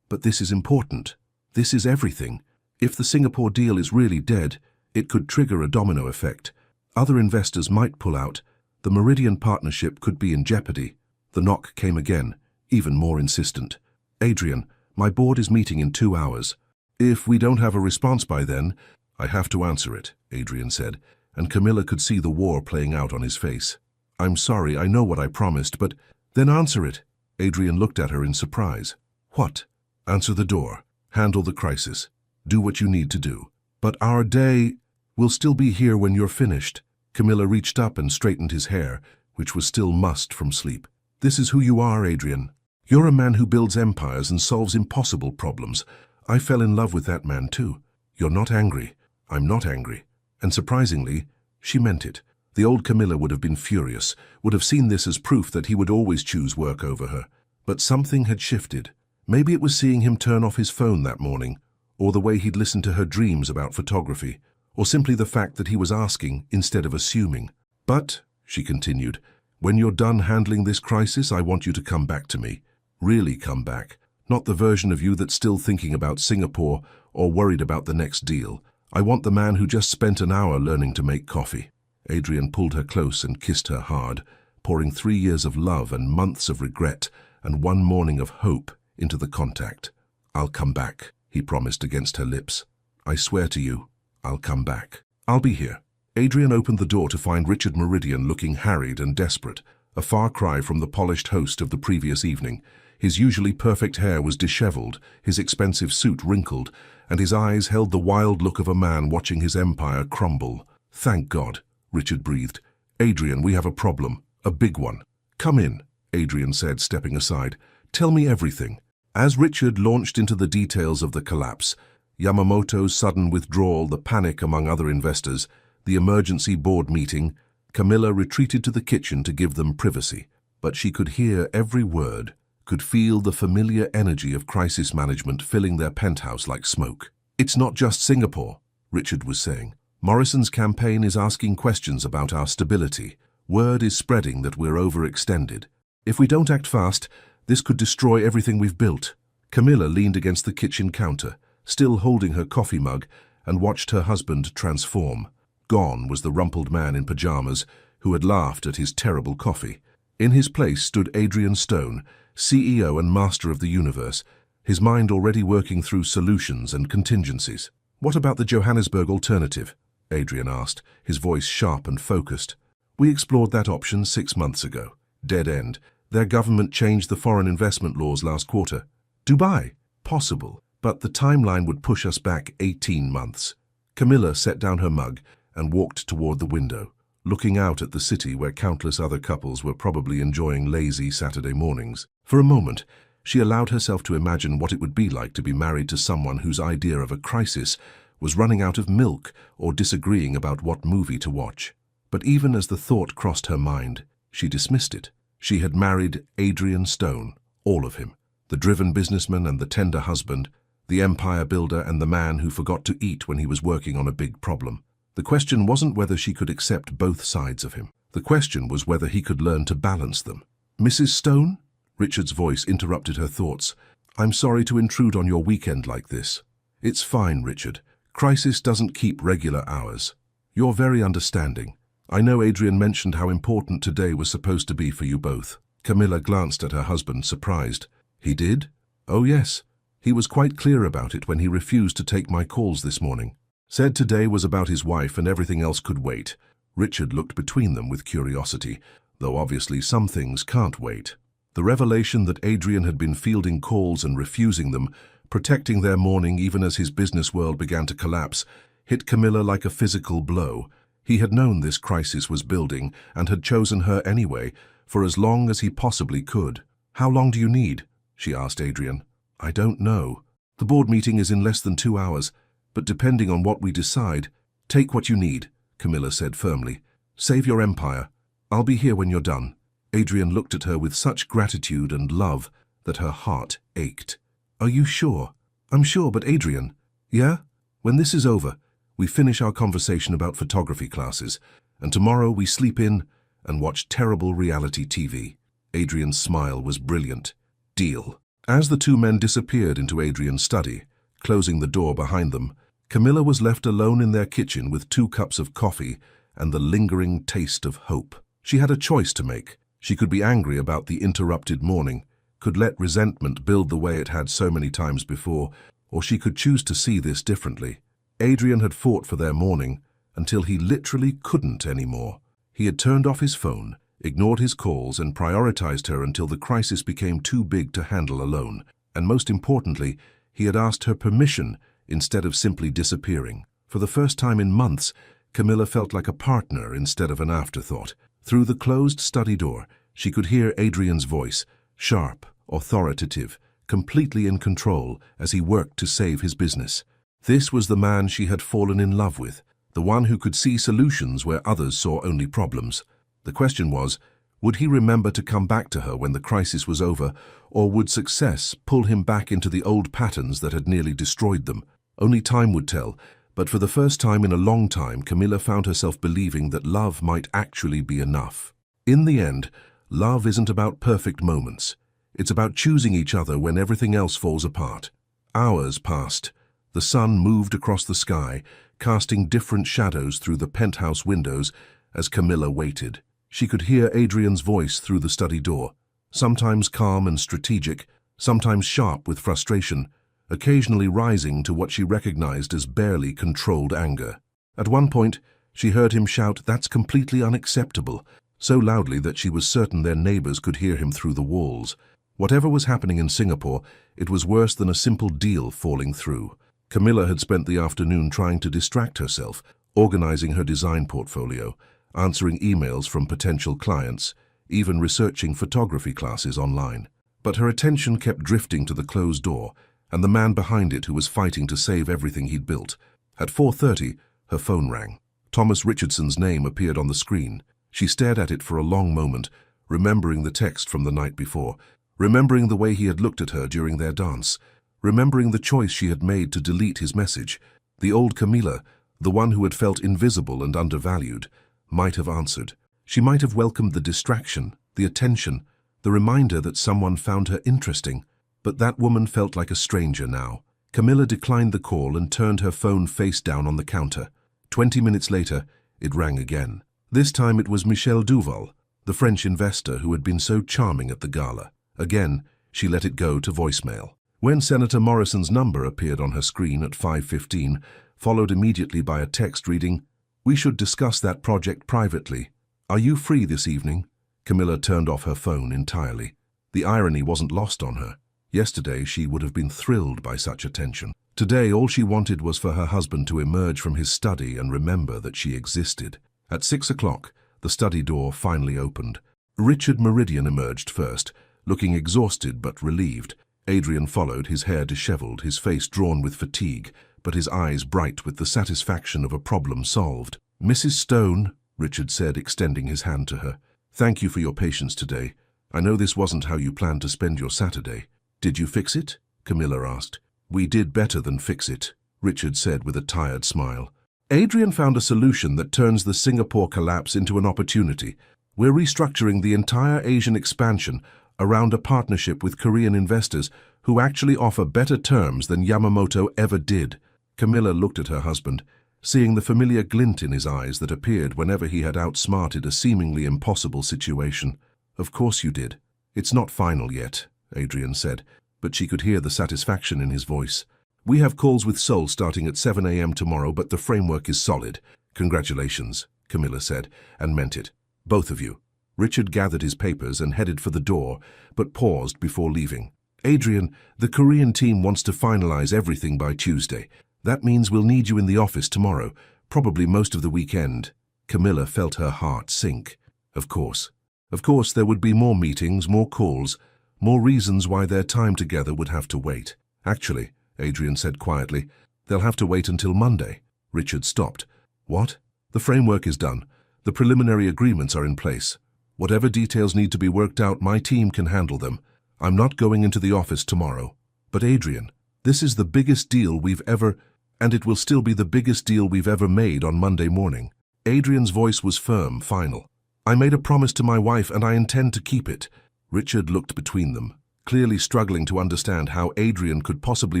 this is important. This is everything. If the Singapore deal is really dead, it could trigger a domino effect. Other investors might pull out. The Meridian partnership could be in jeopardy." The knock came again, even more insistent. "Adrian, my board is meeting in 2 hours. If we don't have a response by then, I have to answer it," Adrian said, and Camilla could see the war playing out on his face. "I'm sorry, I know what I promised, but..." "Then answer it." Adrian looked at her in surprise. "What?" "Answer the door. Handle the crisis. Do what you need to do. But our day will still be here when you're finished." Camilla reached up and straightened his hair, which was still mussed from sleep. "This is who you are, Adrian. You're a man who builds empires and solves impossible problems. I fell in love with that man too. You're not angry. I'm not angry." And surprisingly, she meant it. The old Camilla would have been furious, would have seen this as proof that he would always choose work over her. But something had shifted. Maybe it was seeing him turn off his phone that morning, or the way he'd listened to her dreams about photography, or simply the fact that he was asking instead of assuming. "But," she continued, "when you're done handling this crisis, I want you to come back to me. Really come back. Not the version of you that's still thinking about Singapore or worried about the next deal. I want the man who just spent an hour learning to make coffee." Adrian pulled her close and kissed her hard, pouring 3 years of love and months of regret and 1 morning of hope into the contact. "I'll come back," he promised against her lips. "I swear to you, I'll come back. I'll be here." Adrian opened the door to find Richard Meridian looking harried and desperate, a far cry from the polished host of the previous evening. His usually perfect hair was disheveled, his expensive suit wrinkled, and his eyes held the wild look of a man watching his empire crumble. "Thank God," Richard breathed. "Adrian, we have a problem, a big one." "Come in," Adrian said, stepping aside. "Tell me everything." As Richard launched into the details of the collapse, Yamamoto's sudden withdrawal, the panic among other investors, the emergency board meeting, Camilla retreated to the kitchen to give them privacy. But she could hear every word, could feel the familiar energy of crisis management filling their penthouse like smoke. "It's not just Singapore," Richard was saying. "Morrison's campaign is asking questions about our stability. Word is spreading that we're overextended. If we don't act fast, this could destroy everything we've built." Camilla leaned against the kitchen counter, still holding her coffee mug, and watched her husband transform. Gone was the rumpled man in pajamas who had laughed at his terrible coffee. In his place stood Adrian Stone, CEO and master of the universe, his mind already working through solutions and contingencies. "What about the Johannesburg alternative?" Adrian asked, his voice sharp and focused. "We explored that option 6 months ago. Dead end. Their government changed the foreign investment laws last quarter." "Dubai? Possible, but the timeline would push us back 18 months. Camilla set down her mug and walked toward the window, looking out at the city where countless other couples were probably enjoying lazy Saturday mornings. For a moment, she allowed herself to imagine what it would be like to be married to someone whose idea of a crisis was running out of milk or disagreeing about what movie to watch. But even as the thought crossed her mind, she dismissed it. She had married Adrian Stone, all of him, the driven businessman and the tender husband, the empire builder and the man who forgot to eat when he was working on a big problem. The question wasn't whether she could accept both sides of him. The question was whether he could learn to balance them. "Mrs. Stone?" Richard's voice interrupted her thoughts. "I'm sorry to intrude on your weekend like this." "It's fine, Richard. Crisis doesn't keep regular hours. You're very understanding. I know Adrian mentioned how important today was supposed to be for you both." Camilla glanced at her husband, surprised. "He did?" "Oh yes. He was quite clear about it when he refused to take my calls this morning. Said today was about his wife and everything else could wait." Richard looked between them with curiosity, though obviously some things can't wait. The revelation that Adrian had been fielding calls and refusing them, protecting their morning even as his business world began to collapse, hit Camilla like a physical blow. He had known this crisis was building and had chosen her anyway, for as long as he possibly could. "How long do you need?" she asked Adrian. "I don't know. The board meeting is in less than 2 hours, but depending on what we decide, take what you need," Camilla said firmly. "Save your empire. I'll be here when you're done." Adrian looked at her with such gratitude and love that her heart ached. "Are you sure?" "I'm sure, but Adrian..." "Yeah? When this is over, we finish our conversation about photography classes, and tomorrow we sleep in and watch terrible reality TV." Adrian's smile was brilliant. "Deal." As the 2 men disappeared into Adrian's study, closing the door behind them, Camilla was left alone in their kitchen with 2 cups of coffee and the lingering taste of hope. She had a choice to make. She could be angry about the interrupted morning, could let resentment build the way it had so many times before, or she could choose to see this differently. Adrian had fought for their morning until he literally couldn't anymore. He had turned off his phone, ignored his calls, and prioritized her until the crisis became too big to handle alone. And most importantly, he had asked her permission instead of simply disappearing. For the first time in months, Camilla felt like a partner instead of an afterthought. Through the closed study door, she could hear Adrian's voice, sharp, authoritative, completely in control as he worked to save his business. This was the man she had fallen in love with, the one who could see solutions where others saw only problems. The question was, would he remember to come back to her when the crisis was over, or would success pull him back into the old patterns that had nearly destroyed them? Only time would tell, but for the first time in a long time, Camilla found herself believing that love might actually be enough. In the end, love isn't about perfect moments. It's about choosing each other when everything else falls apart. Hours passed. The sun moved across the sky, casting different shadows through the penthouse windows as Camilla waited. She could hear Adrian's voice through the study door, sometimes calm and strategic, sometimes sharp with frustration, occasionally rising to what she recognized as barely controlled anger. At one point, she heard him shout, "That's completely unacceptable," so loudly that she was certain their neighbors could hear him through the walls. Whatever was happening in Singapore, it was worse than a simple deal falling through. Camilla had spent the afternoon trying to distract herself, organizing her design portfolio, answering emails from potential clients, even researching photography classes online. But her attention kept drifting to the closed door and the man behind it who was fighting to save everything he'd built. At 4:30, her phone rang. Thomas Richardson's name appeared on the screen. She stared at it for a long moment, remembering the text from the night before, remembering the way he had looked at her during their dance, remembering the choice she had made to delete his message. The old Camilla, the one who had felt invisible and undervalued, might have answered. She might have welcomed the distraction, the attention, the reminder that someone found her interesting. But that woman felt like a stranger now. Camilla declined the call and turned her phone face down on the counter. 20 minutes later, it rang again. This time it was Michel Duval, the French investor who had been so charming at the gala. Again, she let it go to voicemail. When Senator Morrison's number appeared on her screen at 5:15, followed immediately by a text reading, "We should discuss that project privately. Are you free this evening?" Camilla turned off her phone entirely. The irony wasn't lost on her. Yesterday, she would have been thrilled by such attention. Today, all she wanted was for her husband to emerge from his study and remember that she existed. At 6 o'clock, the study door finally opened. Richard Meridian emerged first, looking exhausted but relieved. Adrian followed, his hair disheveled, his face drawn with fatigue, but his eyes bright with the satisfaction of a problem solved. "Mrs. Stone," Richard said, extending his hand to her, "thank you for your patience today. I know this wasn't how you planned to spend your Saturday." "Did you fix it?" Camilla asked. "We did better than fix it," Richard said with a tired smile. "Adrian found a solution that turns the Singapore collapse into an opportunity. We're restructuring the entire Asian expansion around a partnership with Korean investors who actually offer better terms than Yamamoto ever did." Camilla looked at her husband, seeing the familiar glint in his eyes that appeared whenever he had outsmarted a seemingly impossible situation. "Of course you did. It's not final yet," Adrian said, but she could hear the satisfaction in his voice. "We have calls with Seoul starting at 7 a.m. tomorrow, but the framework is solid." "Congratulations," Camilla said, and meant it. "Both of you." Richard gathered his papers and headed for the door, but paused before leaving. "Adrian, the Korean team wants to finalize everything by Tuesday. That means we'll need you in the office tomorrow, probably most of the weekend." Camilla felt her heart sink. Of course. Of course, there would be more meetings, more calls, more reasons why their time together would have to wait. "Actually," Adrian said quietly, "they'll have to wait until Monday." Richard stopped. "What?" "The framework is done. The preliminary agreements are in place. Whatever details need to be worked out, my team can handle them. I'm not going into the office tomorrow." "But Adrian, this is the biggest deal we've ever, and it will still be the biggest deal we've ever made on Monday morning." Adrian's voice was firm, final. "I made a promise to my wife and I intend to keep it." Richard looked between them, clearly struggling to understand how Adrian could possibly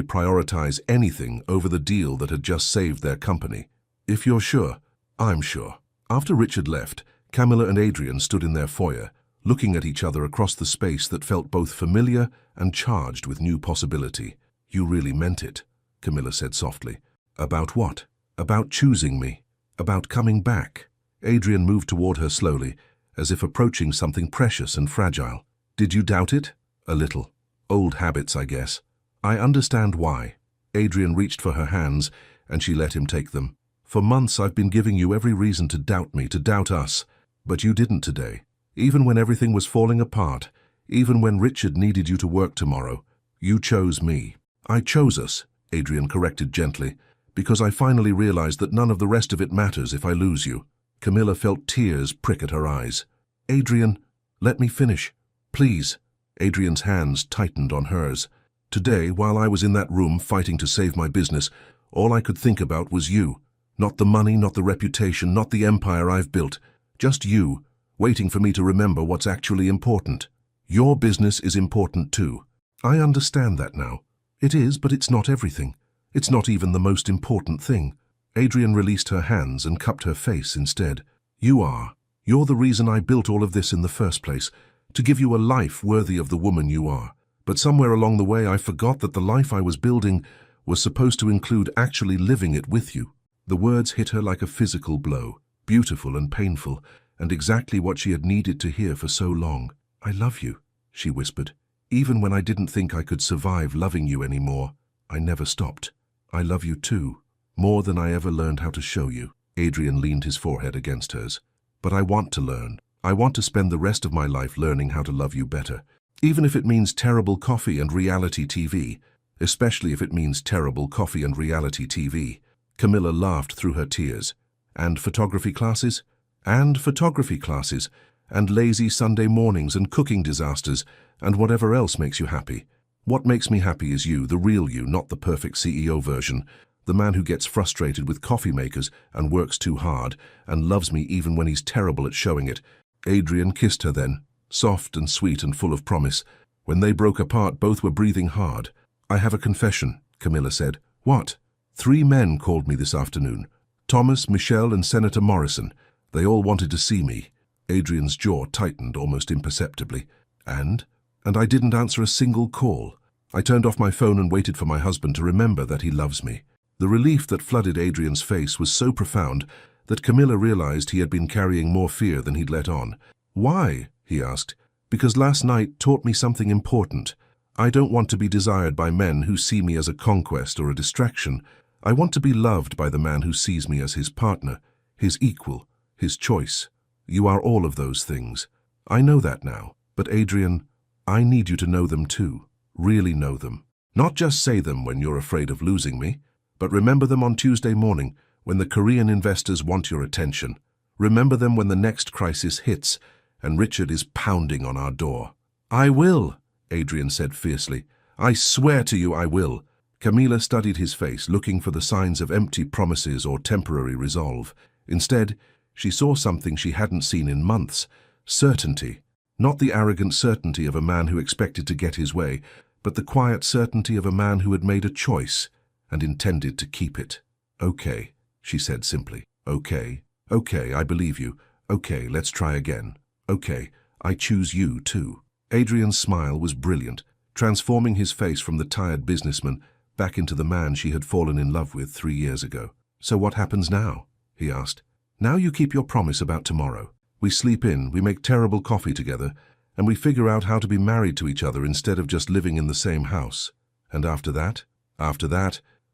prioritize anything over the deal that had just saved their company. "If you're sure, I'm sure." After Richard left, Camilla and Adrian stood in their foyer, looking at each other across the space that felt both familiar and charged with new possibility. "You really meant it," Camilla said softly. "About what?" "About choosing me. About coming back." Adrian moved toward her slowly, as if approaching something precious and fragile. "Did you doubt it?" "A little. Old habits, I guess." "I understand why." Adrian reached for her hands, and she let him take them. "For months I've been giving you every reason to doubt me, to doubt us. But you didn't today. Even when everything was falling apart, even when Richard needed you to work tomorrow, you chose me." "I chose us," Adrian corrected gently, Because I finally realized that none of the rest of it matters if I lose you. Camilla felt tears prick at her eyes. Adrian, let me finish. Please. Adrian's hands tightened on hers. Today, while I was in that room fighting to save my business, all I could think about was you. Not the money, not the reputation, not the empire I've built. Just you, waiting for me to remember what's actually important. Your business is important too. I understand that now. It is, but it's not everything. It's not even the most important thing. Adrian released her hands and cupped her face instead. You are. You're the reason I built all of this in the first place, to give you a life worthy of the woman you are. But somewhere along the way I forgot that the life I was building was supposed to include actually living it with you. The words hit her like a physical blow, beautiful and painful, and exactly what she had needed to hear for so long. I love you, she whispered. Even when I didn't think I could survive loving you anymore, I never stopped. I love you too, more than I ever learned how to show you. Adrian leaned his forehead against hers. But I want to learn. I want to spend the rest of my life learning how to love you better. Even if it means terrible coffee and reality TV. Especially if it means terrible coffee and reality TV. Camilla laughed through her tears. And photography classes? And photography classes. And lazy Sunday mornings and cooking disasters. And whatever else makes you happy. What makes me happy is you, the real you, not the perfect CEO version. The man who gets frustrated with coffee makers and works too hard and loves me even when he's terrible at showing it. Adrian kissed her then, soft and sweet and full of promise. When they broke apart, both were breathing hard. I have a confession, Camilla said. What? 3 men called me this afternoon. Thomas, Michelle, and Senator Morrison. They all wanted to see me. Adrian's jaw tightened almost imperceptibly. And I didn't answer a single call. I turned off my phone and waited for my husband to remember that he loves me. The relief that flooded Adrian's face was so profound that Camilla realized he had been carrying more fear than he'd let on. Why? He asked. Because last night taught me something important. I don't want to be desired by men who see me as a conquest or a distraction. I want to be loved by the man who sees me as his partner, his equal, his choice. You are all of those things. I know that now. But Adrian, I need you to know them too. Really know them. Not just say them when you're afraid of losing me. But remember them on Tuesday morning, when the Korean investors want your attention. Remember them when the next crisis hits, and Richard is pounding on our door. I will, Adrian said fiercely. I swear to you I will. Camilla studied his face, looking for the signs of empty promises or temporary resolve. Instead, she saw something she hadn't seen in months. Certainty. Not the arrogant certainty of a man who expected to get his way, but the quiet certainty of a man who had made a choice and intended to keep it. Okay, she said simply. Okay, I believe you. Okay, let's try again. Okay, I choose you too. Adrian's smile was brilliant, transforming his face from the tired businessman back into the man she had fallen in love with 3 years ago. So what happens now? He asked. Now you keep your promise about tomorrow. We sleep in, we make terrible coffee together, and we figure out how to be married to each other instead of just living in the same house. And after that,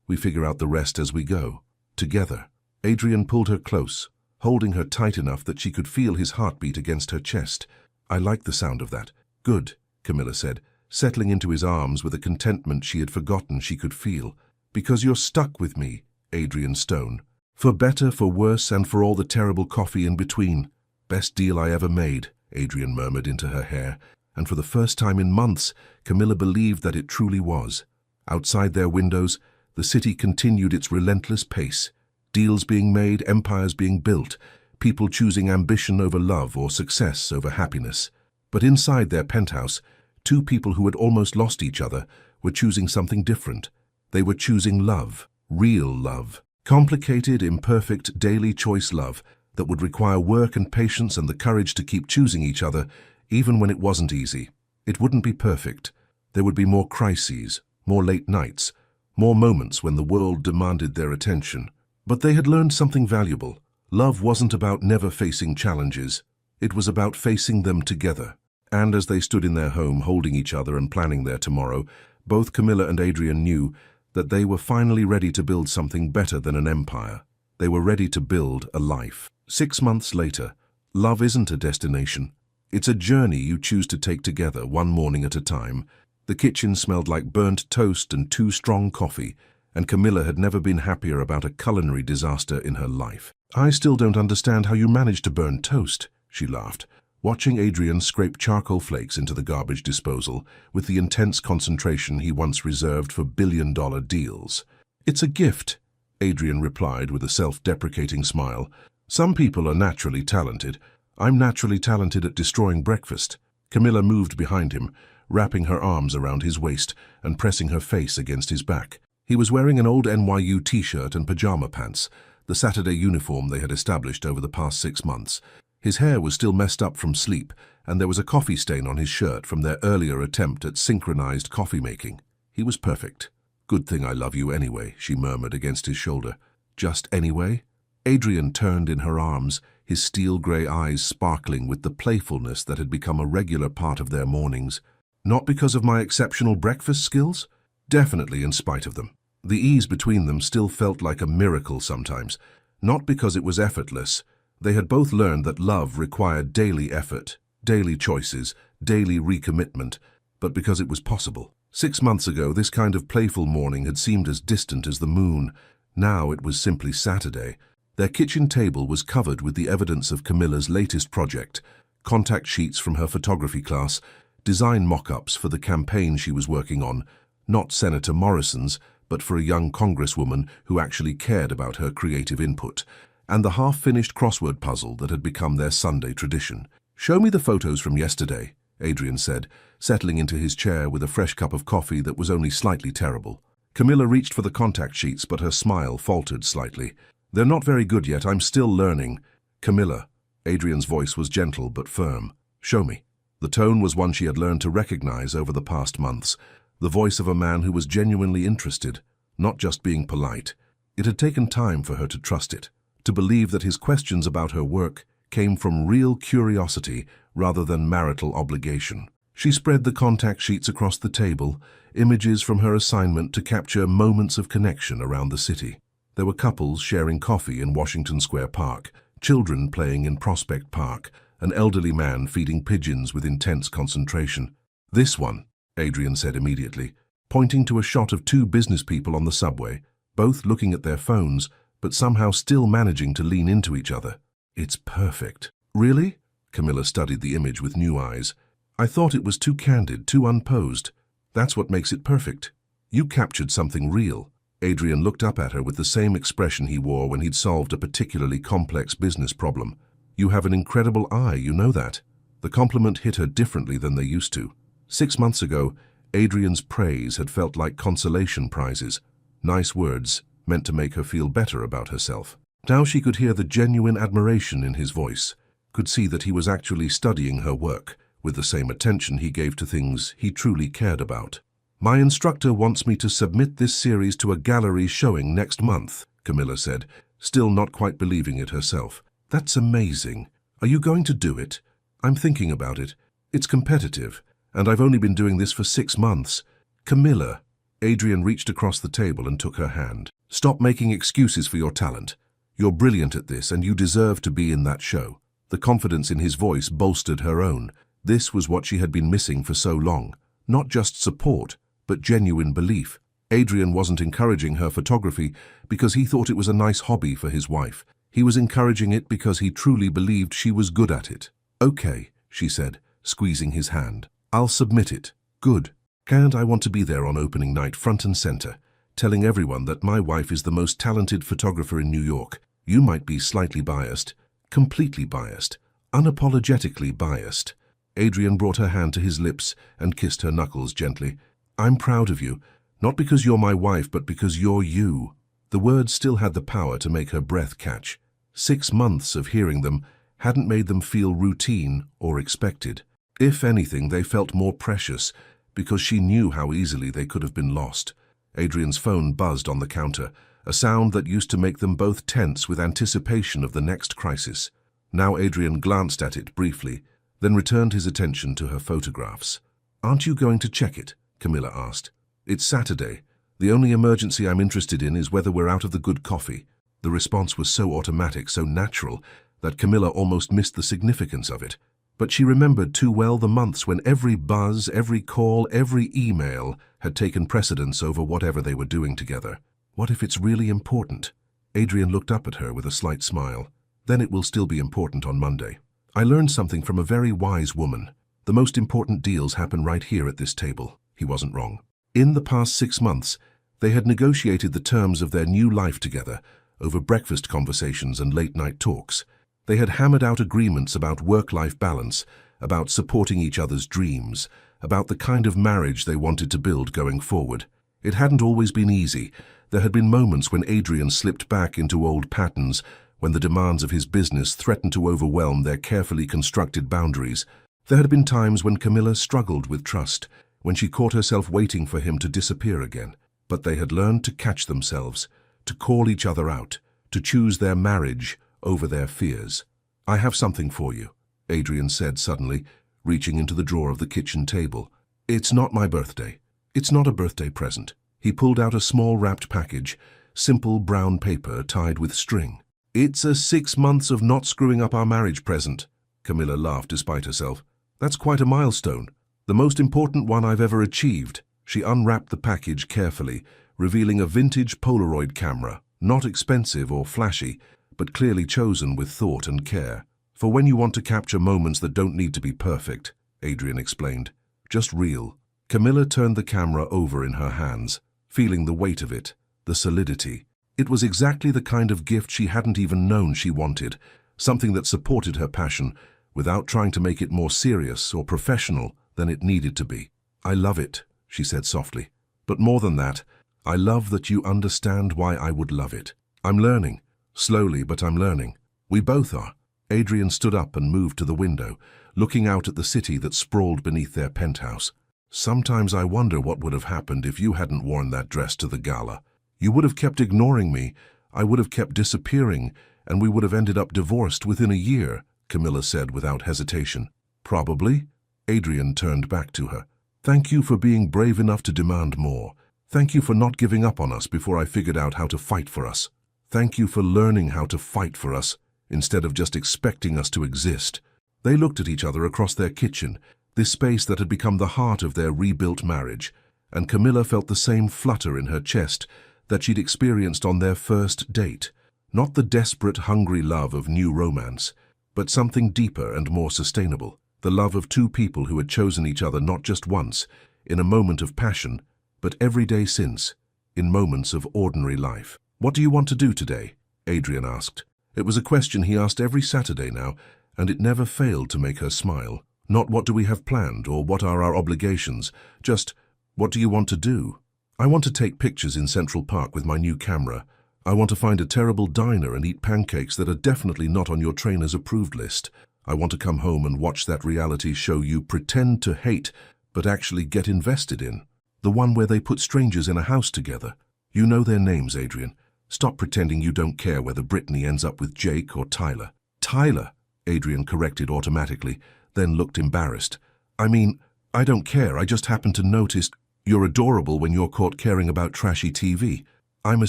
we figure out the rest as we go, together. Adrian pulled her close, holding her tight enough that she could feel his heartbeat against her chest. I like the sound of that. Good, Camilla said, settling into his arms with a contentment she had forgotten she could feel. Because you're stuck with me, Adrian Stone. For better, for worse, and for all the terrible coffee in between. Best deal I ever made, Adrian murmured into her hair, and for the first time in months, Camilla believed that it truly was. Outside their windows, the city continued its relentless pace. Deals being made, empires being built, people choosing ambition over love or success over happiness. But inside their penthouse, 2 people who had almost lost each other were choosing something different. They were choosing love, real love. Complicated, imperfect, daily choice love that would require work and patience and the courage to keep choosing each other, even when it wasn't easy. It wouldn't be perfect. There would be more crises, more late nights, more moments when the world demanded their attention. But they had learned something valuable. Love wasn't about never facing challenges. It was about facing them together. And as they stood in their home holding each other and planning their tomorrow, both Camilla and Adrian knew that they were finally ready to build something better than an empire. They were ready to build a life. 6 months later, love isn't a destination. It's a journey you choose to take together, one morning at a time. The kitchen smelled like burnt toast and too strong coffee, and Camilla had never been happier about a culinary disaster in her life. "I still don't understand how you managed to burn toast," she laughed, watching Adrian scrape charcoal flakes into the garbage disposal with the intense concentration he once reserved for billion-dollar deals. "It's a gift," Adrian replied with a self-deprecating smile. "Some people are naturally talented. I'm naturally talented at destroying breakfast." Camilla moved behind him, wrapping her arms around his waist and pressing her face against his back. He was wearing an old NYU t-shirt and pajama pants, the Saturday uniform they had established over the past 6 months. His hair was still messed up from sleep, and there was a coffee stain on his shirt from their earlier attempt at synchronized coffee making. He was perfect. "Good thing I love you anyway," she murmured against his shoulder. "Just anyway?" Adrian turned in her arms, his steel-grey eyes sparkling with the playfulness that had become a regular part of their mornings. "Not because of my exceptional breakfast skills?" "Definitely in spite of them." The ease between them still felt like a miracle sometimes. Not because it was effortless. They had both learned that love required daily effort, daily choices, daily recommitment, but because it was possible. 6 months ago, this kind of playful morning had seemed as distant as the moon. Now it was simply Saturday. Their kitchen table was covered with the evidence of Camilla's latest project, contact sheets from her photography class, design mock-ups for the campaign she was working on, not Senator Morrison's, but for a young congresswoman who actually cared about her creative input, and the half-finished crossword puzzle that had become their Sunday tradition. "Show me the photos from yesterday," Adrian said, settling into his chair with a fresh cup of coffee that was only slightly terrible. Camilla reached for the contact sheets, but her smile faltered slightly. "They're not very good yet. I'm still learning." "Camilla," Adrian's voice was gentle but firm. "Show me." The tone was one she had learned to recognize over the past months, the voice of a man who was genuinely interested, not just being polite. It had taken time for her to trust it, to believe that his questions about her work came from real curiosity rather than marital obligation. She spread the contact sheets across the table, images from her assignment to capture moments of connection around the city. There were couples sharing coffee in Washington Square Park, children playing in Prospect Park, an elderly man feeding pigeons with intense concentration. "This one," Adrian said immediately, pointing to a shot of 2 business people on the subway, both looking at their phones, but somehow still managing to lean into each other. "It's perfect." "Really?" Camilla studied the image with new eyes. "I thought it was too candid, too unposed. That's what makes it perfect. You captured something real." Adrian looked up at her with the same expression he wore when he'd solved a particularly complex business problem. "You have an incredible eye, you know that." The compliment hit her differently than they used to. 6 months ago, Adrian's praise had felt like consolation prizes, nice words meant to make her feel better about herself. Now she could hear the genuine admiration in his voice, could see that he was actually studying her work with the same attention he gave to things he truly cared about. "My instructor wants me to submit this series to a gallery showing next month," Camilla said, still not quite believing it herself. "That's amazing. Are you going to do it?" "I'm thinking about it. It's competitive, and I've only been doing this for 6 months. "Camilla," Adrian reached across the table and took her hand. "Stop making excuses for your talent. You're brilliant at this, and you deserve to be in that show." The confidence in his voice bolstered her own. This was what she had been missing for so long. Not just support, but genuine belief. Adrian wasn't encouraging her photography because he thought it was a nice hobby for his wife. He was encouraging it because he truly believed she was good at it. "Okay," she said, squeezing his hand. "I'll submit it." "Good. And I want to be there on opening night, front and center, telling everyone that my wife is the most talented photographer in New York. You might be slightly biased, completely biased, unapologetically biased." Adrian brought her hand to his lips and kissed her knuckles gently. "I'm proud of you, not because you're my wife, but because you're you." The words still had the power to make her breath catch. 6 months of hearing them hadn't made them feel routine or expected. If anything, they felt more precious, because she knew how easily they could have been lost. Adrian's phone buzzed on the counter, a sound that used to make them both tense with anticipation of the next crisis. Now Adrian glanced at it briefly, then returned his attention to her photographs. "Aren't you going to check it?" Camilla asked. "It's Saturday. The only emergency I'm interested in is whether we're out of the good coffee." The response was so automatic, so natural, that Camilla almost missed the significance of it. But she remembered too well the months when every buzz, every call, every email had taken precedence over whatever they were doing together. What if it's really important? Adrian looked up at her with a slight smile. Then it will still be important on Monday. I learned something from a very wise woman. The most important deals happen right here at this table. He wasn't wrong. In the past 6 months, they had negotiated the terms of their new life together over breakfast conversations and late-night talks. They had hammered out agreements about work-life balance, about supporting each other's dreams, about the kind of marriage they wanted to build going forward. It hadn't always been easy. There had been moments when Adrian slipped back into old patterns, when the demands of his business threatened to overwhelm their carefully constructed boundaries. There had been times when Camilla struggled with trust, when she caught herself waiting for him to disappear again. But they had learned to catch themselves, to call each other out, to choose their marriage over their fears. I have something for you, Adrian said suddenly, reaching into the drawer of the kitchen table. It's not my birthday. It's not a birthday present. He pulled out a small wrapped package, simple brown paper tied with string. It's a 6 months of not screwing up our marriage present. Camilla laughed despite herself. That's quite a milestone. The most important one I've ever achieved. She unwrapped the package carefully, revealing a vintage Polaroid camera, not expensive or flashy, but clearly chosen with thought and care. For when you want to capture moments that don't need to be perfect, Adrian explained. Just real. Camilla turned the camera over in her hands, feeling the weight of it, the solidity. It was exactly the kind of gift she hadn't even known she wanted, something that supported her passion, without trying to make it more serious or professional than it needed to be. I love it, she said softly. But more than that, I love that you understand why I would love it. I'm learning. Slowly, but I'm learning. We both are. Adrian stood up and moved to the window, looking out at the city that sprawled beneath their penthouse. Sometimes I wonder what would have happened if you hadn't worn that dress to the gala. You would have kept ignoring me, I would have kept disappearing, and we would have ended up divorced within a year, Camilla said without hesitation. Probably. Adrian turned back to her. Thank you for being brave enough to demand more. Thank you for not giving up on us before I figured out how to fight for us. Thank you for learning how to fight for us, instead of just expecting us to exist. They looked at each other across their kitchen, this space that had become the heart of their rebuilt marriage, and Camilla felt the same flutter in her chest that she'd experienced on their first date. Not the desperate, hungry love of new romance, but something deeper and more sustainable. The love of two people who had chosen each other not just once, in a moment of passion, but every day since, in moments of ordinary life. What do you want to do today? Adrian asked. It was a question he asked every Saturday now, and it never failed to make her smile. Not what do we have planned or what are our obligations, just what do you want to do? I want to take pictures in Central Park with my new camera. I want to find a terrible diner and eat pancakes that are definitely not on your trainer's approved list. I want to come home and watch that reality show you pretend to hate, but actually get invested in. The one where they put strangers in a house together. You know their names, Adrian. Stop pretending you don't care whether Brittany ends up with Jake or Tyler. Tyler, Adrian corrected automatically, then looked embarrassed. I mean, I don't care, I just happened to notice you're adorable when you're caught caring about trashy TV. I'm a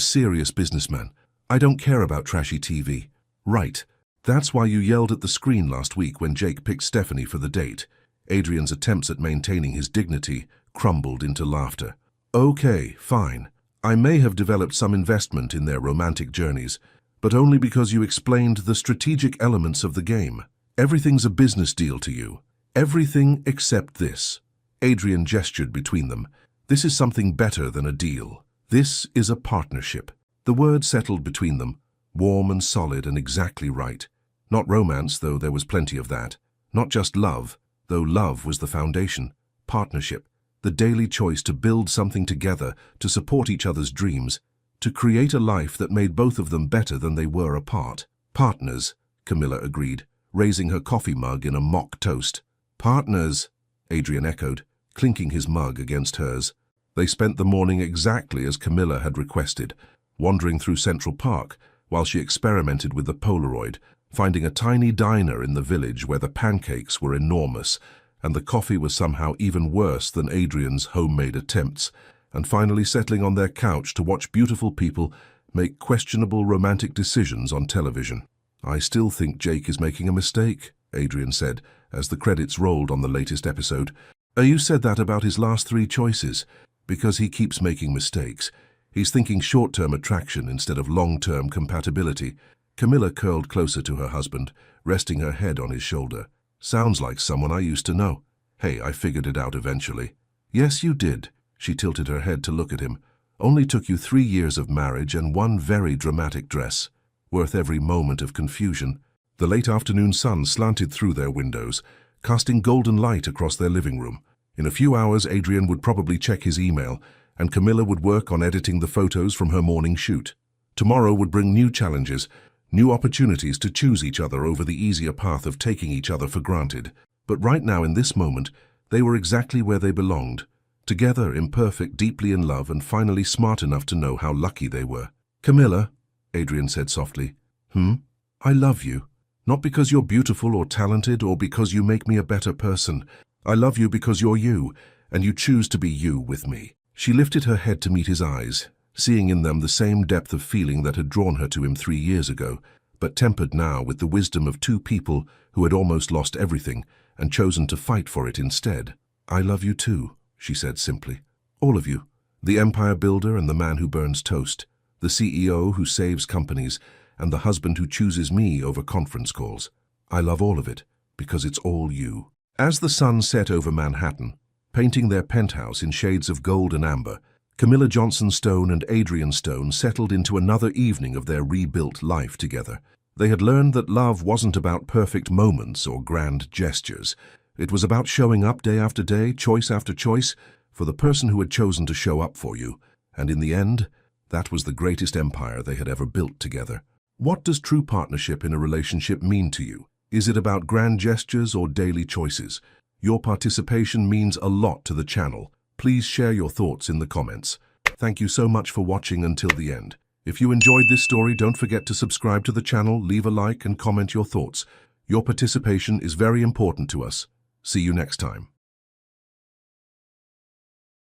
serious businessman. I don't care about trashy TV. Right. That's why you yelled at the screen last week when Jake picked Stephanie for the date. Adrian's attempts at maintaining his dignity crumbled into laughter. Okay, fine. I may have developed some investment in their romantic journeys, but only because you explained the strategic elements of the game. Everything's a business deal to you. Everything except this. Adrian gestured between them. This is something better than a deal. This is a partnership. The word settled between them, warm and solid and exactly right. Not romance, though there was plenty of that. Not just love, though love was the foundation. Partnership. The daily choice to build something together, to support each other's dreams, to create a life that made both of them better than they were apart. Partners, Camilla agreed, raising her coffee mug in a mock toast. Partners, Adrian echoed, clinking his mug against hers. They spent the morning exactly as Camilla had requested, wandering through Central Park while she experimented with the Polaroid, finding a tiny diner in the village where the pancakes were enormous and the coffee was somehow even worse than Adrian's homemade attempts, and finally settling on their couch to watch beautiful people make questionable romantic decisions on television. I still think Jake is making a mistake, Adrian said, as the credits rolled on the latest episode. You said that about his last 3 choices. Because he keeps making mistakes. He's thinking short-term attraction instead of long-term compatibility. Camilla curled closer to her husband, resting her head on his shoulder. Sounds like someone I used to know. Hey, I figured it out eventually. Yes, you did. She tilted her head to look at him. Only took you 3 years of marriage and one very dramatic dress. Worth every moment of confusion. The late afternoon sun slanted through their windows, casting golden light across their living room. In a few hours, Adrian would probably check his email, and Camilla would work on editing the photos from her morning shoot. Tomorrow would bring new challenges, new opportunities to choose each other over the easier path of taking each other for granted. But right now, in this moment, they were exactly where they belonged. Together, imperfect, deeply in love, and finally smart enough to know how lucky they were. Camilla, Adrian said softly. I love you. Not because you're beautiful or talented or because you make me a better person. I love you because you're you, and you choose to be you with me. She lifted her head to meet his eyes, seeing in them the same depth of feeling that had drawn her to him 3 years ago, but tempered now with the wisdom of two people who had almost lost everything and chosen to fight for it instead. I love you too, she said simply. All of you. The empire builder and the man who burns toast. The CEO who saves companies, and the husband who chooses me over conference calls. I love all of it, because it's all you. As the sun set over Manhattan, painting their penthouse in shades of gold and amber, Camilla Johnson Stone and Adrian Stone settled into another evening of their rebuilt life together. They had learned that love wasn't about perfect moments or grand gestures. It was about showing up day after day, choice after choice, for the person who had chosen to show up for you. And in the end, that was the greatest empire they had ever built together. What does true partnership in a relationship mean to you? Is it about grand gestures or daily choices? Your participation means a lot to the channel. Please share your thoughts in the comments. Thank you so much for watching until the end. If you enjoyed this story, don't forget to subscribe to the channel, leave a like and comment your thoughts. Your participation is very important to us. See you next time.